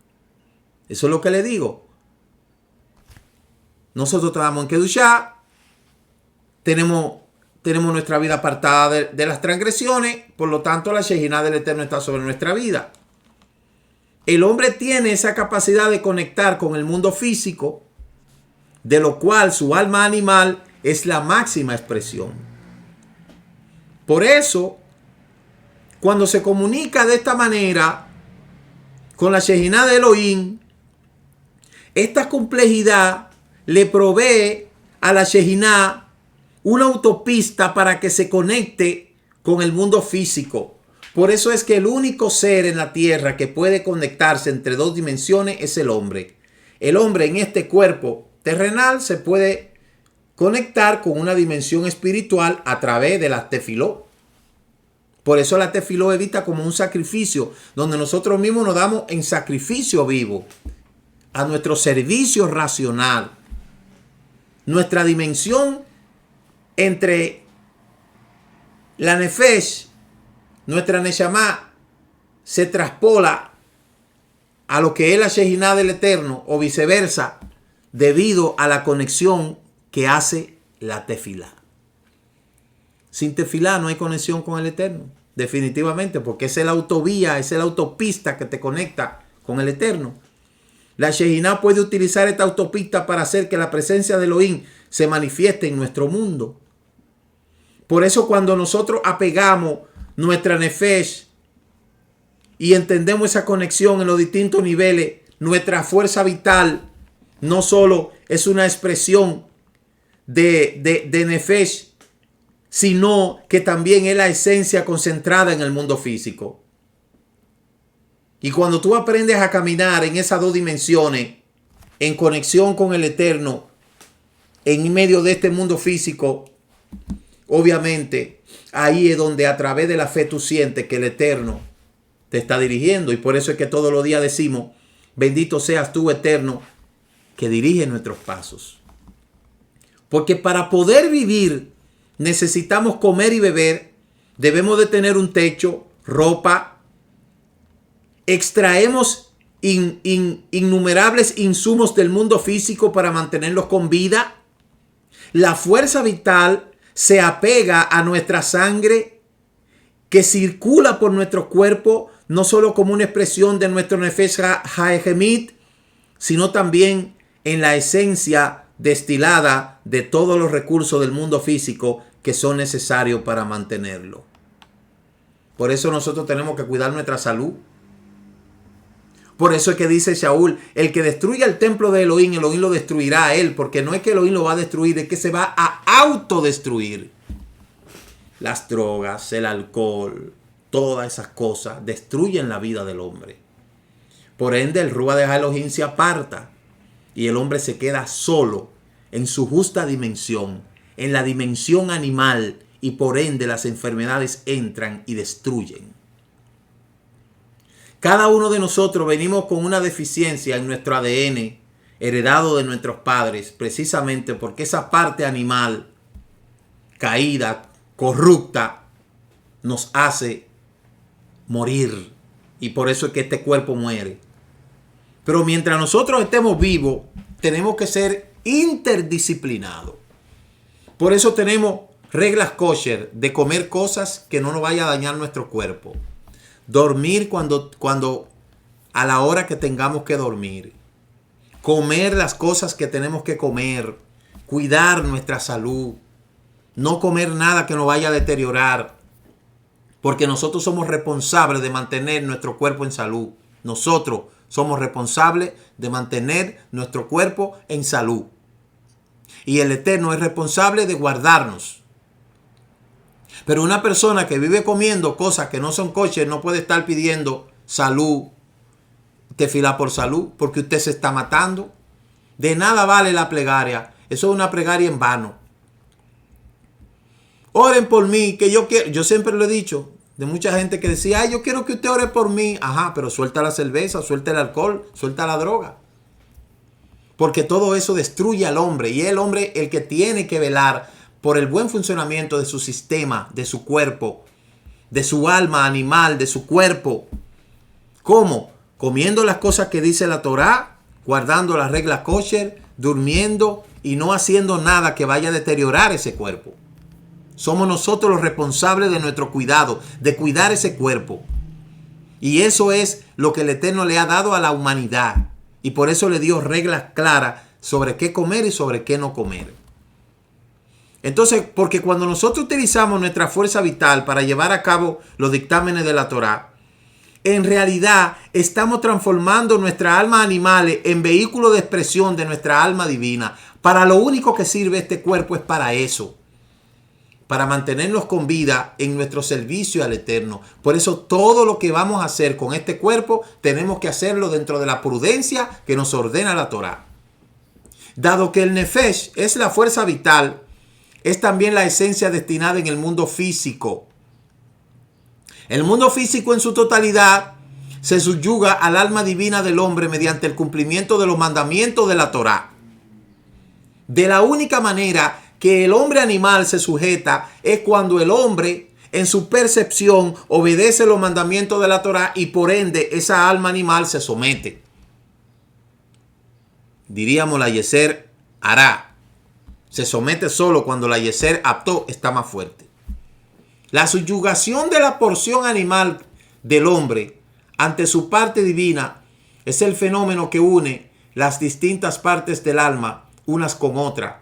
Eso es lo que le digo. Nosotros trabajamos en Kedushá, tenemos nuestra vida apartada de las transgresiones, por lo tanto la Shekinah del Eterno está sobre nuestra vida. El hombre tiene esa capacidad de conectar con el mundo físico, de lo cual su alma animal es la máxima expresión. Por eso, cuando se comunica de esta manera con la Shejinah de Elohim, esta complejidad le provee a la Shejinah una autopista para que se conecte con el mundo físico. Por eso es que el único ser en la tierra que puede conectarse entre dos dimensiones es el hombre. El hombre en este cuerpo terrenal se puede conectar con una dimensión espiritual a través de la tefiló. Por eso la tefiló evita como un sacrificio, donde nosotros mismos nos damos en sacrificio vivo a nuestro servicio racional. Nuestra dimensión entre la nefesh, nuestra neshama, se traspola a lo que es la Shejinah del Eterno o viceversa, debido a la conexión que hace la tefilá. Sin tefilá no hay conexión con el Eterno, definitivamente, porque es la autovía, es la autopista que te conecta con el Eterno. La Shejinah puede utilizar esta autopista para hacer que la presencia de Elohim se manifieste en nuestro mundo. Por eso cuando nosotros apegamos nuestra nefesh y entendemos esa conexión en los distintos niveles, nuestra fuerza vital no solo es una expresión de nefesh, sino que también es la esencia concentrada en el mundo físico. Y cuando tú aprendes a caminar en esas dos dimensiones, en conexión con el Eterno, en medio de este mundo físico, obviamente, ahí es donde a través de la fe tú sientes que el Eterno te está dirigiendo. Y por eso es que todos los días decimos, bendito seas tú, Eterno, que dirige nuestros pasos. Porque para poder vivir necesitamos comer y beber, debemos de tener un techo, ropa, extraemos innumerables insumos del mundo físico para mantenerlos con vida. La fuerza vital se apega a nuestra sangre que circula por nuestro cuerpo, no solo como una expresión de nuestro nefesh ha'ehemit, sino también en la esencia destilada de todos los recursos del mundo físico que son necesarios para mantenerlo. Por eso nosotros tenemos que cuidar nuestra salud. Por eso es que dice Shaul, el que destruya el templo de Elohim, Elohim lo destruirá a él, porque no es que Elohim lo va a destruir, es que se va a autodestruir. Las drogas, el alcohol, todas esas cosas destruyen la vida del hombre. Por ende, el Ruach de Elohim se aparta y el hombre se queda solo en su justa dimensión, en la dimensión animal, y por ende las enfermedades entran y destruyen. Cada uno de nosotros venimos con una deficiencia en nuestro ADN, heredado de nuestros padres, precisamente porque esa parte animal, caída, corrupta, nos hace morir. Y por eso es que este cuerpo muere. Pero mientras nosotros estemos vivos, tenemos que ser interdisciplinados. Por eso tenemos reglas kosher de comer cosas que no nos vaya a dañar nuestro cuerpo. Dormir cuando a la hora que tengamos que dormir. Comer las cosas que tenemos que comer. Cuidar nuestra salud. No comer nada que nos vaya a deteriorar. Porque nosotros somos responsables de mantener nuestro cuerpo en salud. Nosotros somos responsables de mantener nuestro cuerpo en salud. Y el Eterno es responsable de guardarnos. Pero una persona que vive comiendo cosas que no son kosher no puede estar pidiendo salud, tefilá por salud, porque usted se está matando. De nada vale la plegaria. Eso es una plegaria en vano. Oren por mí, que yo quiero. Yo siempre lo he dicho, de mucha gente que decía, ay, yo quiero que usted ore por mí. Ajá, pero suelta la cerveza, suelta el alcohol, suelta la droga. Porque todo eso destruye al hombre. Y es el hombre el que tiene que velar por el buen funcionamiento de su sistema, de su cuerpo, de su alma animal, de su cuerpo. ¿Cómo? Comiendo las cosas que dice la Torá, guardando las reglas kosher, durmiendo y no haciendo nada que vaya a deteriorar ese cuerpo. Somos nosotros los responsables de nuestro cuidado, de cuidar ese cuerpo. Y eso es lo que el Eterno le ha dado a la humanidad. Y por eso le dio reglas claras sobre qué comer y sobre qué no comer. Entonces, porque cuando nosotros utilizamos nuestra fuerza vital para llevar a cabo los dictámenes de la Torá, en realidad estamos transformando nuestra alma animal en vehículo de expresión de nuestra alma divina. Para lo único que sirve este cuerpo es para eso, para mantenernos con vida en nuestro servicio al Eterno. Por eso todo lo que vamos a hacer con este cuerpo tenemos que hacerlo dentro de la prudencia que nos ordena la Torá. Dado que el nefesh es la fuerza vital, es también la esencia destinada en el mundo físico. El mundo físico en su totalidad se subyuga al alma divina del hombre mediante el cumplimiento de los mandamientos de la Torá. De la única manera que el hombre animal se sujeta es cuando el hombre en su percepción obedece los mandamientos de la Torá y por ende esa alma animal se somete. Diríamos la Yeser hará. Se somete solo cuando la Yeser aptó está más fuerte. La subyugación de la porción animal del hombre ante su parte divina es el fenómeno que une las distintas partes del alma unas con otras.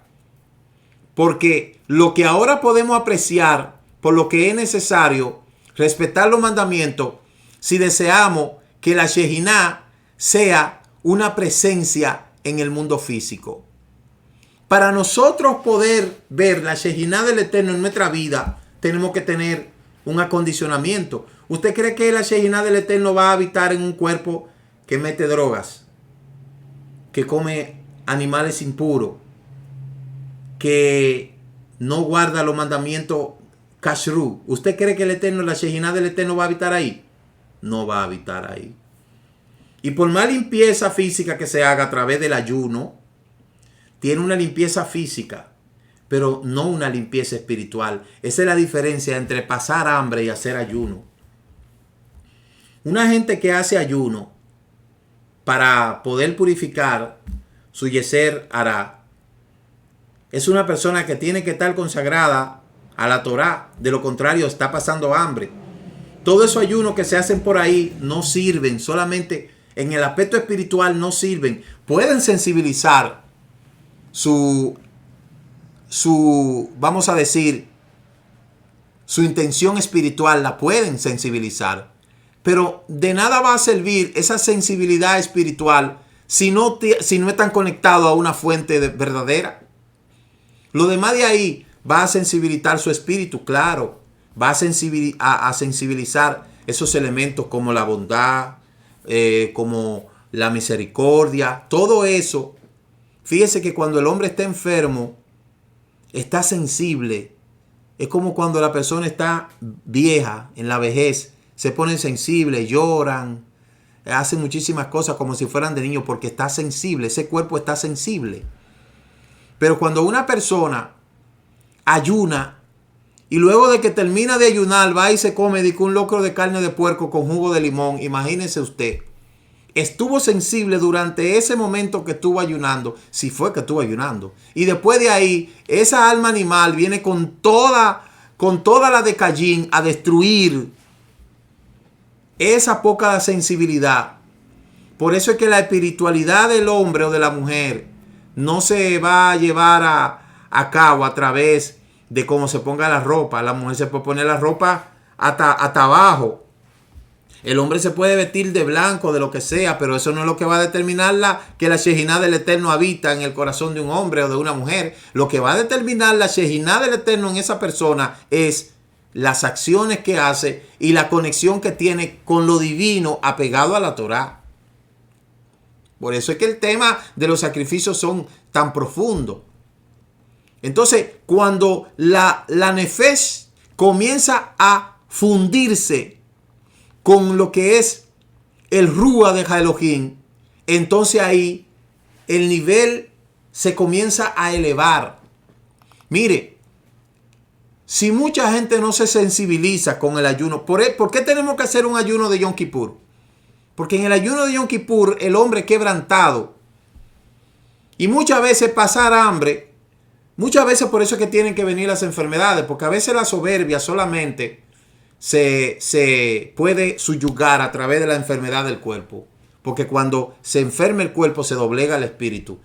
Porque lo que ahora podemos apreciar, por lo que es necesario respetar los mandamientos, si deseamos que la Shejiná sea una presencia en el mundo físico. Para nosotros poder ver la Shejiná del Eterno en nuestra vida, tenemos que tener un acondicionamiento. ¿Usted cree que la Shejiná del Eterno va a habitar en un cuerpo que mete drogas, que come animales impuros, que no guarda los mandamientos kashrut? ¿Usted cree que el Eterno, la Shejiná del Eterno va a habitar ahí? No va a habitar ahí. Y por más limpieza física que se haga a través del ayuno, tiene una limpieza física, pero no una limpieza espiritual. Esa es la diferencia entre pasar hambre y hacer ayuno. Una gente que hace ayuno para poder purificar su yeser hará, es una persona que tiene que estar consagrada a la Torá. De lo contrario, está pasando hambre. Todos esos ayunos que se hacen por ahí no sirven, solamente en el aspecto espiritual no sirven. Pueden sensibilizar vamos a decir, su intención espiritual, la pueden sensibilizar. Pero de nada va a servir esa sensibilidad espiritual si no están conectados a una fuente verdadera. Lo demás de ahí va a sensibilizar su espíritu, claro. Va a sensibilizar esos elementos como la bondad, como la misericordia, todo eso. Fíjese que cuando el hombre está enfermo, está sensible. Es como cuando la persona está vieja, en la vejez, se ponen sensibles, lloran, hacen muchísimas cosas como si fueran de niños porque está sensible, ese cuerpo está sensible. Pero cuando una persona ayuna y luego de que termina de ayunar va y se come un locro de carne de puerco con jugo de limón, imagínese usted, estuvo sensible durante ese momento que estuvo ayunando, si fue que estuvo ayunando. Y después de ahí, esa alma animal viene con toda la de Caín a destruir esa poca sensibilidad. Por eso es que la espiritualidad del hombre o de la mujer no se va a llevar a cabo a través de cómo se ponga la ropa. La mujer se puede poner la ropa hasta abajo. El hombre se puede vestir de blanco, de lo que sea, pero eso no es lo que va a determinar que la Shejiná del Eterno habita en el corazón de un hombre o de una mujer. Lo que va a determinar la Shejiná del Eterno en esa persona es las acciones que hace y la conexión que tiene con lo divino apegado a la Torá. Por eso es que el tema de los sacrificios son tan profundos. Entonces, cuando la nefesh comienza a fundirse con lo que es el Rúa de Elohim, entonces ahí el nivel se comienza a elevar. Mire, si mucha gente no se sensibiliza con el ayuno, ¿por qué tenemos que hacer un ayuno de Yom Kippur? Porque en el ayuno de Yom Kippur el hombre quebrantado y muchas veces pasar hambre, muchas veces por eso es que tienen que venir las enfermedades, porque a veces la soberbia solamente se puede subyugar a través de la enfermedad del cuerpo. Porque cuando se enferma el cuerpo se doblega el espíritu.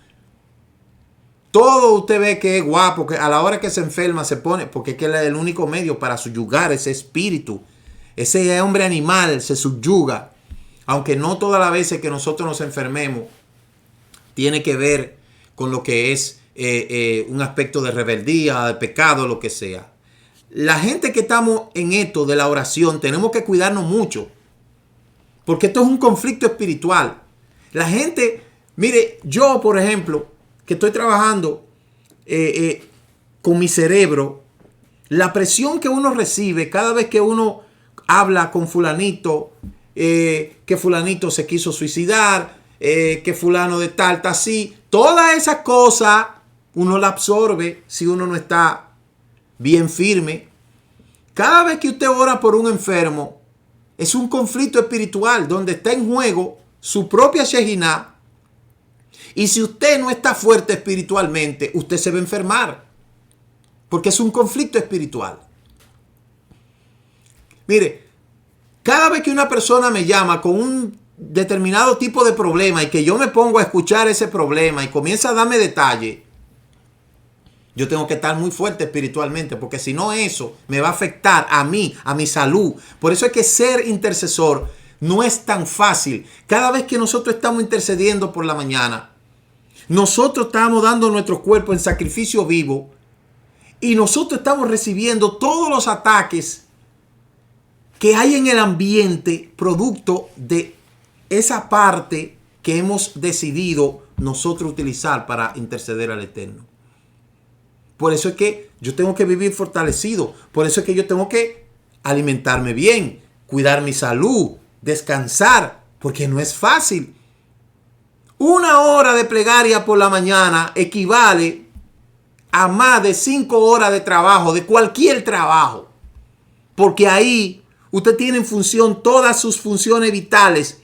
Todo usted ve que es guapo, que a la hora que se enferma se pone, porque es que es el único medio para subyugar ese espíritu. Ese hombre animal se subyuga. Aunque no todas las veces que nosotros nos enfermemos tiene que ver con lo que es un aspecto de rebeldía, de pecado, lo que sea. La gente que estamos en esto de la oración tenemos que cuidarnos mucho. Porque esto es un conflicto espiritual. La gente, mire, yo por ejemplo, que estoy trabajando con mi cerebro, la presión que uno recibe cada vez que uno habla con fulanito, que fulanito se quiso suicidar, que fulano de tal está así, todas esas cosas uno la absorbe si uno no está bien firme. Cada vez que usted ora por un enfermo, es un conflicto espiritual donde está en juego su propia Shekinah. Y si usted no está fuerte espiritualmente, usted se va a enfermar. Porque es un conflicto espiritual. Mire, cada vez que una persona me llama con un determinado tipo de problema y que yo me pongo a escuchar ese problema y comienza a darme detalle, yo tengo que estar muy fuerte espiritualmente, porque si no eso me va a afectar a mí, a mi salud. Por eso es que ser intercesor no es tan fácil. Cada vez que nosotros estamos intercediendo por la mañana, nosotros estamos dando nuestro cuerpo en sacrificio vivo y nosotros estamos recibiendo todos los ataques que hay en el ambiente producto de esa parte que hemos decidido nosotros utilizar para interceder al Eterno. Por eso es que yo tengo que vivir fortalecido. Por eso es que yo tengo que alimentarme bien, cuidar mi salud, descansar, porque no es fácil. 1 hora de plegaria por la mañana equivale a más de 5 horas de trabajo, de cualquier trabajo. Porque ahí usted tiene en función todas sus funciones vitales,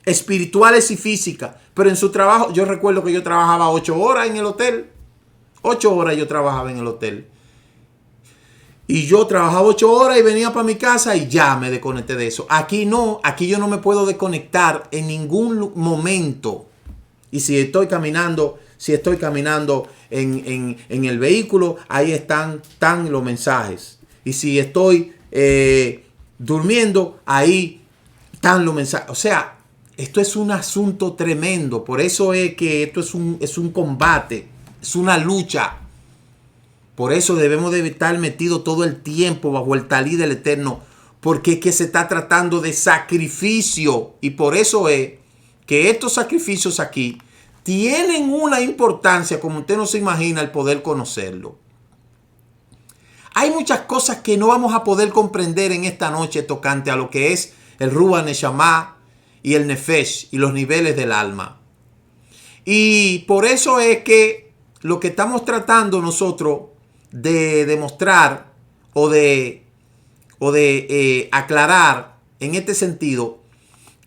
espirituales y físicas. Pero en su trabajo, yo recuerdo que yo trabajaba 8 horas en el hotel. 8 horas yo trabajaba en el hotel. Y yo trabajaba 8 horas y venía para mi casa y ya me desconecté de eso. Aquí no, aquí yo no me puedo desconectar en ningún momento. Y si estoy caminando en el vehículo, ahí están los mensajes. Y si estoy durmiendo, ahí están los mensajes. O sea, esto es un asunto tremendo. Por eso es que esto es un combate. Es una lucha. Por eso debemos de estar metidos todo el tiempo bajo el talí del Eterno. Porque es que se está tratando de sacrificio. Y por eso es que estos sacrificios aquí tienen una importancia como usted no se imagina el poder conocerlo. Hay muchas cosas que no vamos a poder comprender en esta noche tocante a lo que es el Ruach Neshama y el Nefesh y los niveles del alma. Y por eso es que lo que estamos tratando nosotros de demostrar o de aclarar en este sentido,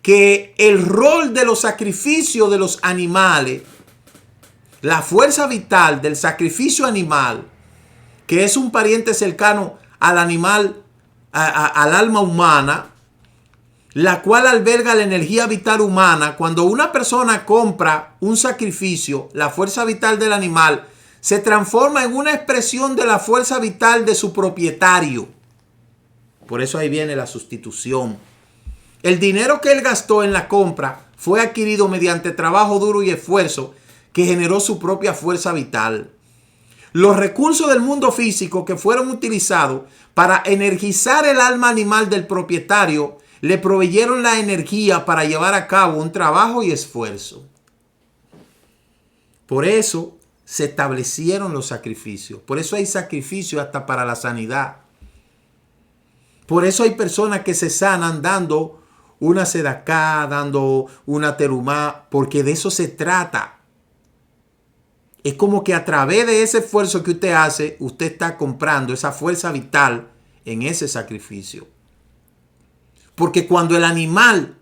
que el rol de los sacrificios de los animales, la fuerza vital del sacrificio animal, que es un pariente cercano al animal, al alma humana, la cual alberga la energía vital humana. Cuando una persona compra un sacrificio, la fuerza vital del animal se transforma en una expresión de la fuerza vital de su propietario. Por eso ahí viene la sustitución. El dinero que él gastó en la compra fue adquirido mediante trabajo duro y esfuerzo que generó su propia fuerza vital. Los recursos del mundo físico que fueron utilizados para energizar el alma animal del propietario le proveyeron la energía para llevar a cabo un trabajo y esfuerzo. Por eso se establecieron los sacrificios. Por eso hay sacrificios hasta para la sanidad. Por eso hay personas que se sanan dando una sedacá, dando una terumá, porque de eso se trata. Es como que a través de ese esfuerzo que usted hace, usted está comprando esa fuerza vital en ese sacrificio. Porque cuando el animal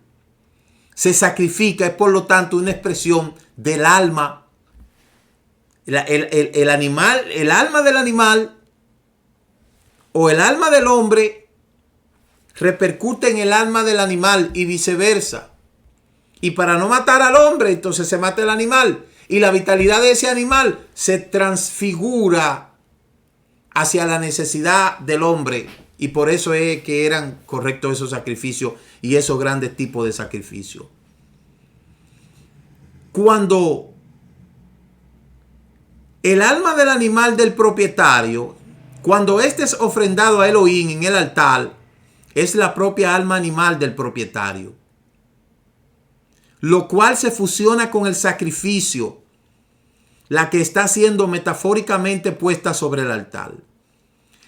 se sacrifica, es por lo tanto una expresión del alma. El animal, el alma del animal o el alma del hombre repercute en el alma del animal y viceversa. Y para no matar al hombre, entonces se mata el animal. Y la vitalidad de ese animal se transfigura hacia la necesidad del hombre. Y por eso es que eran correctos esos sacrificios y esos grandes tipos de sacrificios. Cuando el alma del animal del propietario, cuando éste es ofrendado a Elohim en el altar, es la propia alma animal del propietario, lo cual se fusiona con el sacrificio, la que está siendo metafóricamente puesta sobre el altar.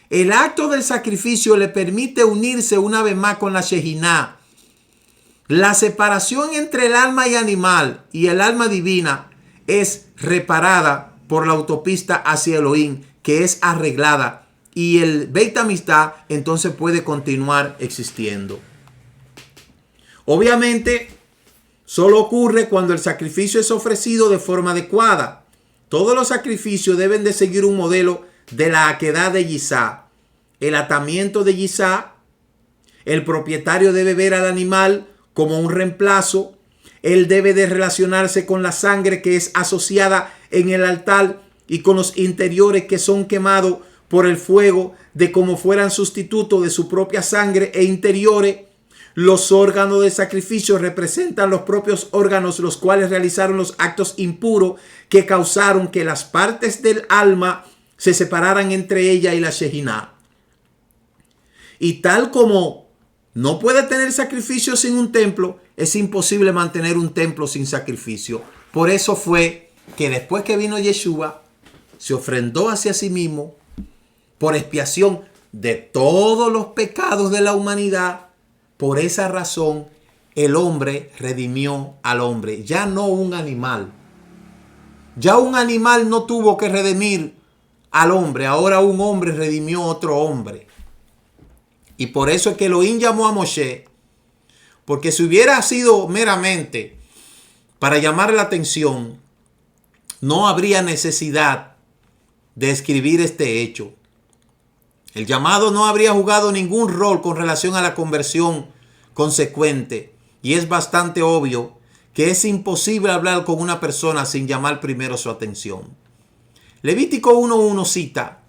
El acto del sacrificio le permite unirse una vez más con la Shejinah. La separación entre el alma y animal y el alma divina es reparada por la autopista hacia Elohim, que es arreglada, y el Beit HaMikdash entonces puede continuar existiendo. Obviamente, solo ocurre cuando el sacrificio es ofrecido de forma adecuada. Todos los sacrificios deben de seguir un modelo de la aquedad de Yisá, el atamiento de Yisá. El propietario debe ver al animal como un reemplazo. Él debe de relacionarse con la sangre que es asociada en el altar y con los interiores que son quemados por el fuego, de como fueran sustituto de su propia sangre e interiores. Los órganos de sacrificio representan los propios órganos, los cuales realizaron los actos impuros que causaron que las partes del alma se separaran entre ella y la Shejinah. Y tal como no puede tener sacrificio sin un templo, es imposible mantener un templo sin sacrificio. Por eso fue que después que vino Yeshua, se ofrendó hacia sí mismo por expiación de todos los pecados de la humanidad. Por esa razón, el hombre redimió al hombre, ya no un animal. Ya un animal no tuvo que redimir al hombre, ahora un hombre redimió a otro hombre. Y por eso es que Elohim llamó a Moshe, porque si hubiera sido meramente para llamar la atención, no habría necesidad de escribir este hecho. El llamado no habría jugado ningún rol con relación a la conversión consecuente. Y es bastante obvio que es imposible hablar con una persona sin llamar primero su atención. Levítico 1:1 cita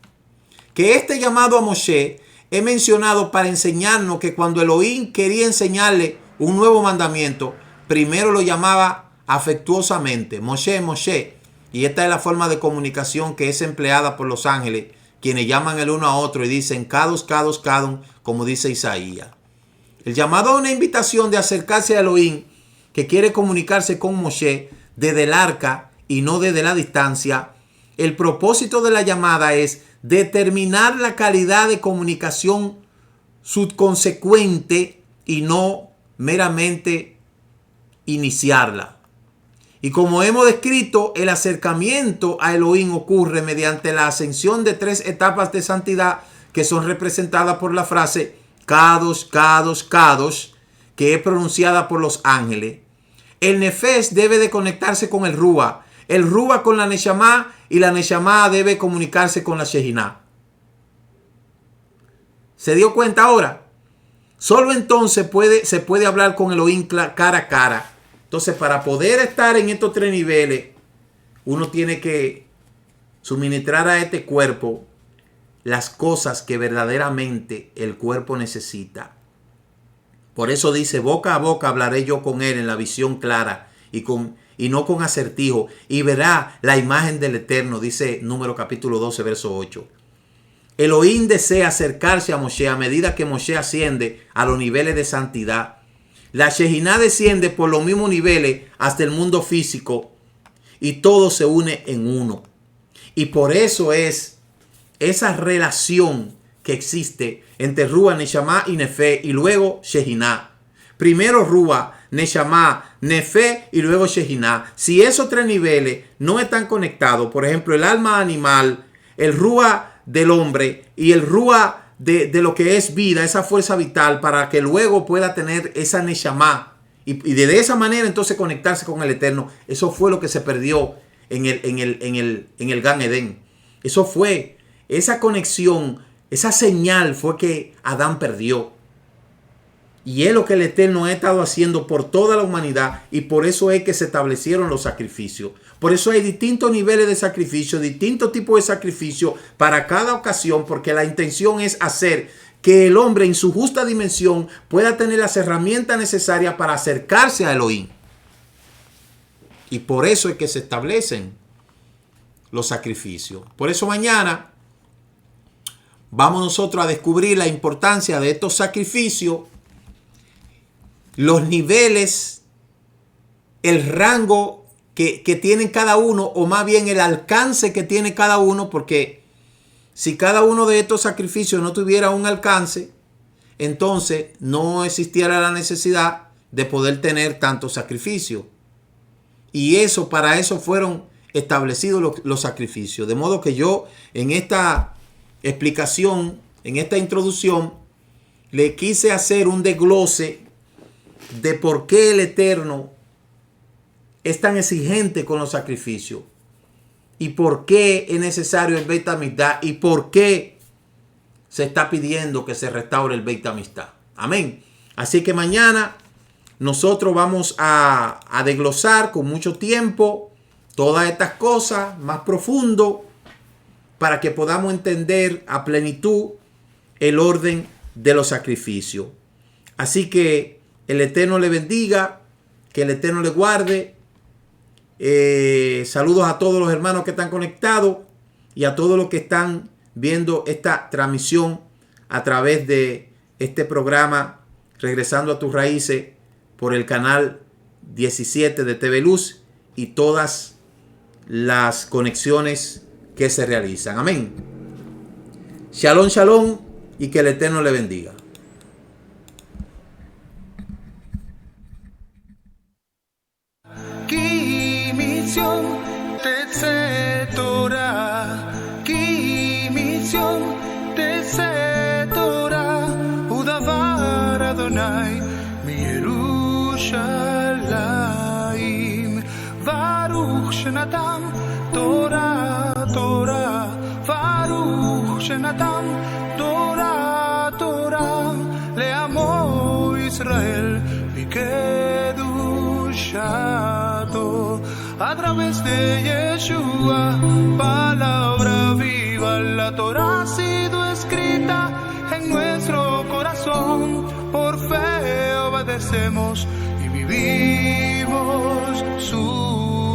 que este llamado a Moshe es mencionado para enseñarnos que cuando Elohim quería enseñarle un nuevo mandamiento, primero lo llamaba afectuosamente, Moshe, Moshe. Y esta es la forma de comunicación que es empleada por los ángeles, quienes llaman el uno a otro y dicen Kadosh, Kadosh, Kadosh, como dice Isaías. El llamado a una invitación de acercarse a Elohim, que quiere comunicarse con Moshe desde el arca y no desde la distancia. El propósito de la llamada es determinar la calidad de comunicación subconsecuente y no meramente iniciarla. Y como hemos descrito, el acercamiento a Elohim ocurre mediante la ascensión de 3 etapas de santidad que son representadas por la frase Kadosh, Kadosh, Kadosh, que es pronunciada por los ángeles. El Nefesh debe de conectarse con el Ruach, el Ruach con la Neshama y la Neshama debe comunicarse con la Shejinah. ¿Se dio cuenta ahora? Solo entonces se puede hablar con Elohim cara a cara. Entonces, para poder estar en estos 3 niveles, uno tiene que suministrar a este cuerpo las cosas que verdaderamente el cuerpo necesita. Por eso dice, boca a boca hablaré yo con él en la visión clara y no con acertijo, y verá la imagen del Eterno, dice Número capítulo 12, verso 8. Elohim desea acercarse a Moshe a medida que Moshe asciende a los niveles de santidad. La Shejinah desciende por los mismos niveles hasta el mundo físico y todo se une en uno. Y por eso es esa relación que existe entre Ruach, Neshama y Nefesh y luego Shejinah. Primero Ruach, Neshama, Nefesh y luego Shejinah. Si esos 3 niveles no están conectados, por ejemplo, el alma animal, el Ruach del hombre y el Ruach de lo que es vida, esa fuerza vital, para que luego pueda tener esa Neshama y de esa manera entonces conectarse con el Eterno. Eso fue lo que se perdió en el Gan Edén. Eso fue, esa conexión, esa señal fue que Adán perdió. Y es lo que el Eterno ha estado haciendo por toda la humanidad, y por eso es que se establecieron los sacrificios. Por eso hay distintos niveles de sacrificio, distintos tipos de sacrificio para cada ocasión, porque la intención es hacer que el hombre en su justa dimensión pueda tener las herramientas necesarias para acercarse a Elohim. Y por eso es que se establecen los sacrificios. Por eso mañana vamos nosotros a descubrir la importancia de estos sacrificios, los niveles, el rango que tienen cada uno, o más bien el alcance que tiene cada uno, porque si cada uno de estos sacrificios no tuviera un alcance, entonces no existiera la necesidad de poder tener tantos sacrificios. Y eso, para eso fueron establecidos los sacrificios. De modo que yo en esta explicación, en esta introducción, le quise hacer un desglose de por qué el Eterno es tan exigente con los sacrificios, y por qué es necesario el Beit Hamikdash, y por qué se está pidiendo que se restaure el Beit Hamikdash. Amén. Así que mañana nosotros vamos a desglosar con mucho tiempo todas estas cosas más profundo, para que podamos entender a plenitud el orden de los sacrificios. Así que el Eterno le bendiga, que el Eterno le guarde. Saludos a todos los hermanos que están conectados y a todos los que están viendo esta transmisión a través de este programa Regresando a tus Raíces por el canal 17 de TV Luz y todas las conexiones que se realizan. Amén. Shalom, shalom, y que el Eterno le bendiga. Tetse Torah, ki mitzyon tetse Torah, udavar Adonai mi Yerushalayim, Baruch shenatam Torah, Torah, Baruch shenatam Torah, Torah, leamo Israel bikedushato. A través de Yeshua, palabra viva, la Torah ha sido escrita en nuestro corazón. Por fe obedecemos y vivimos su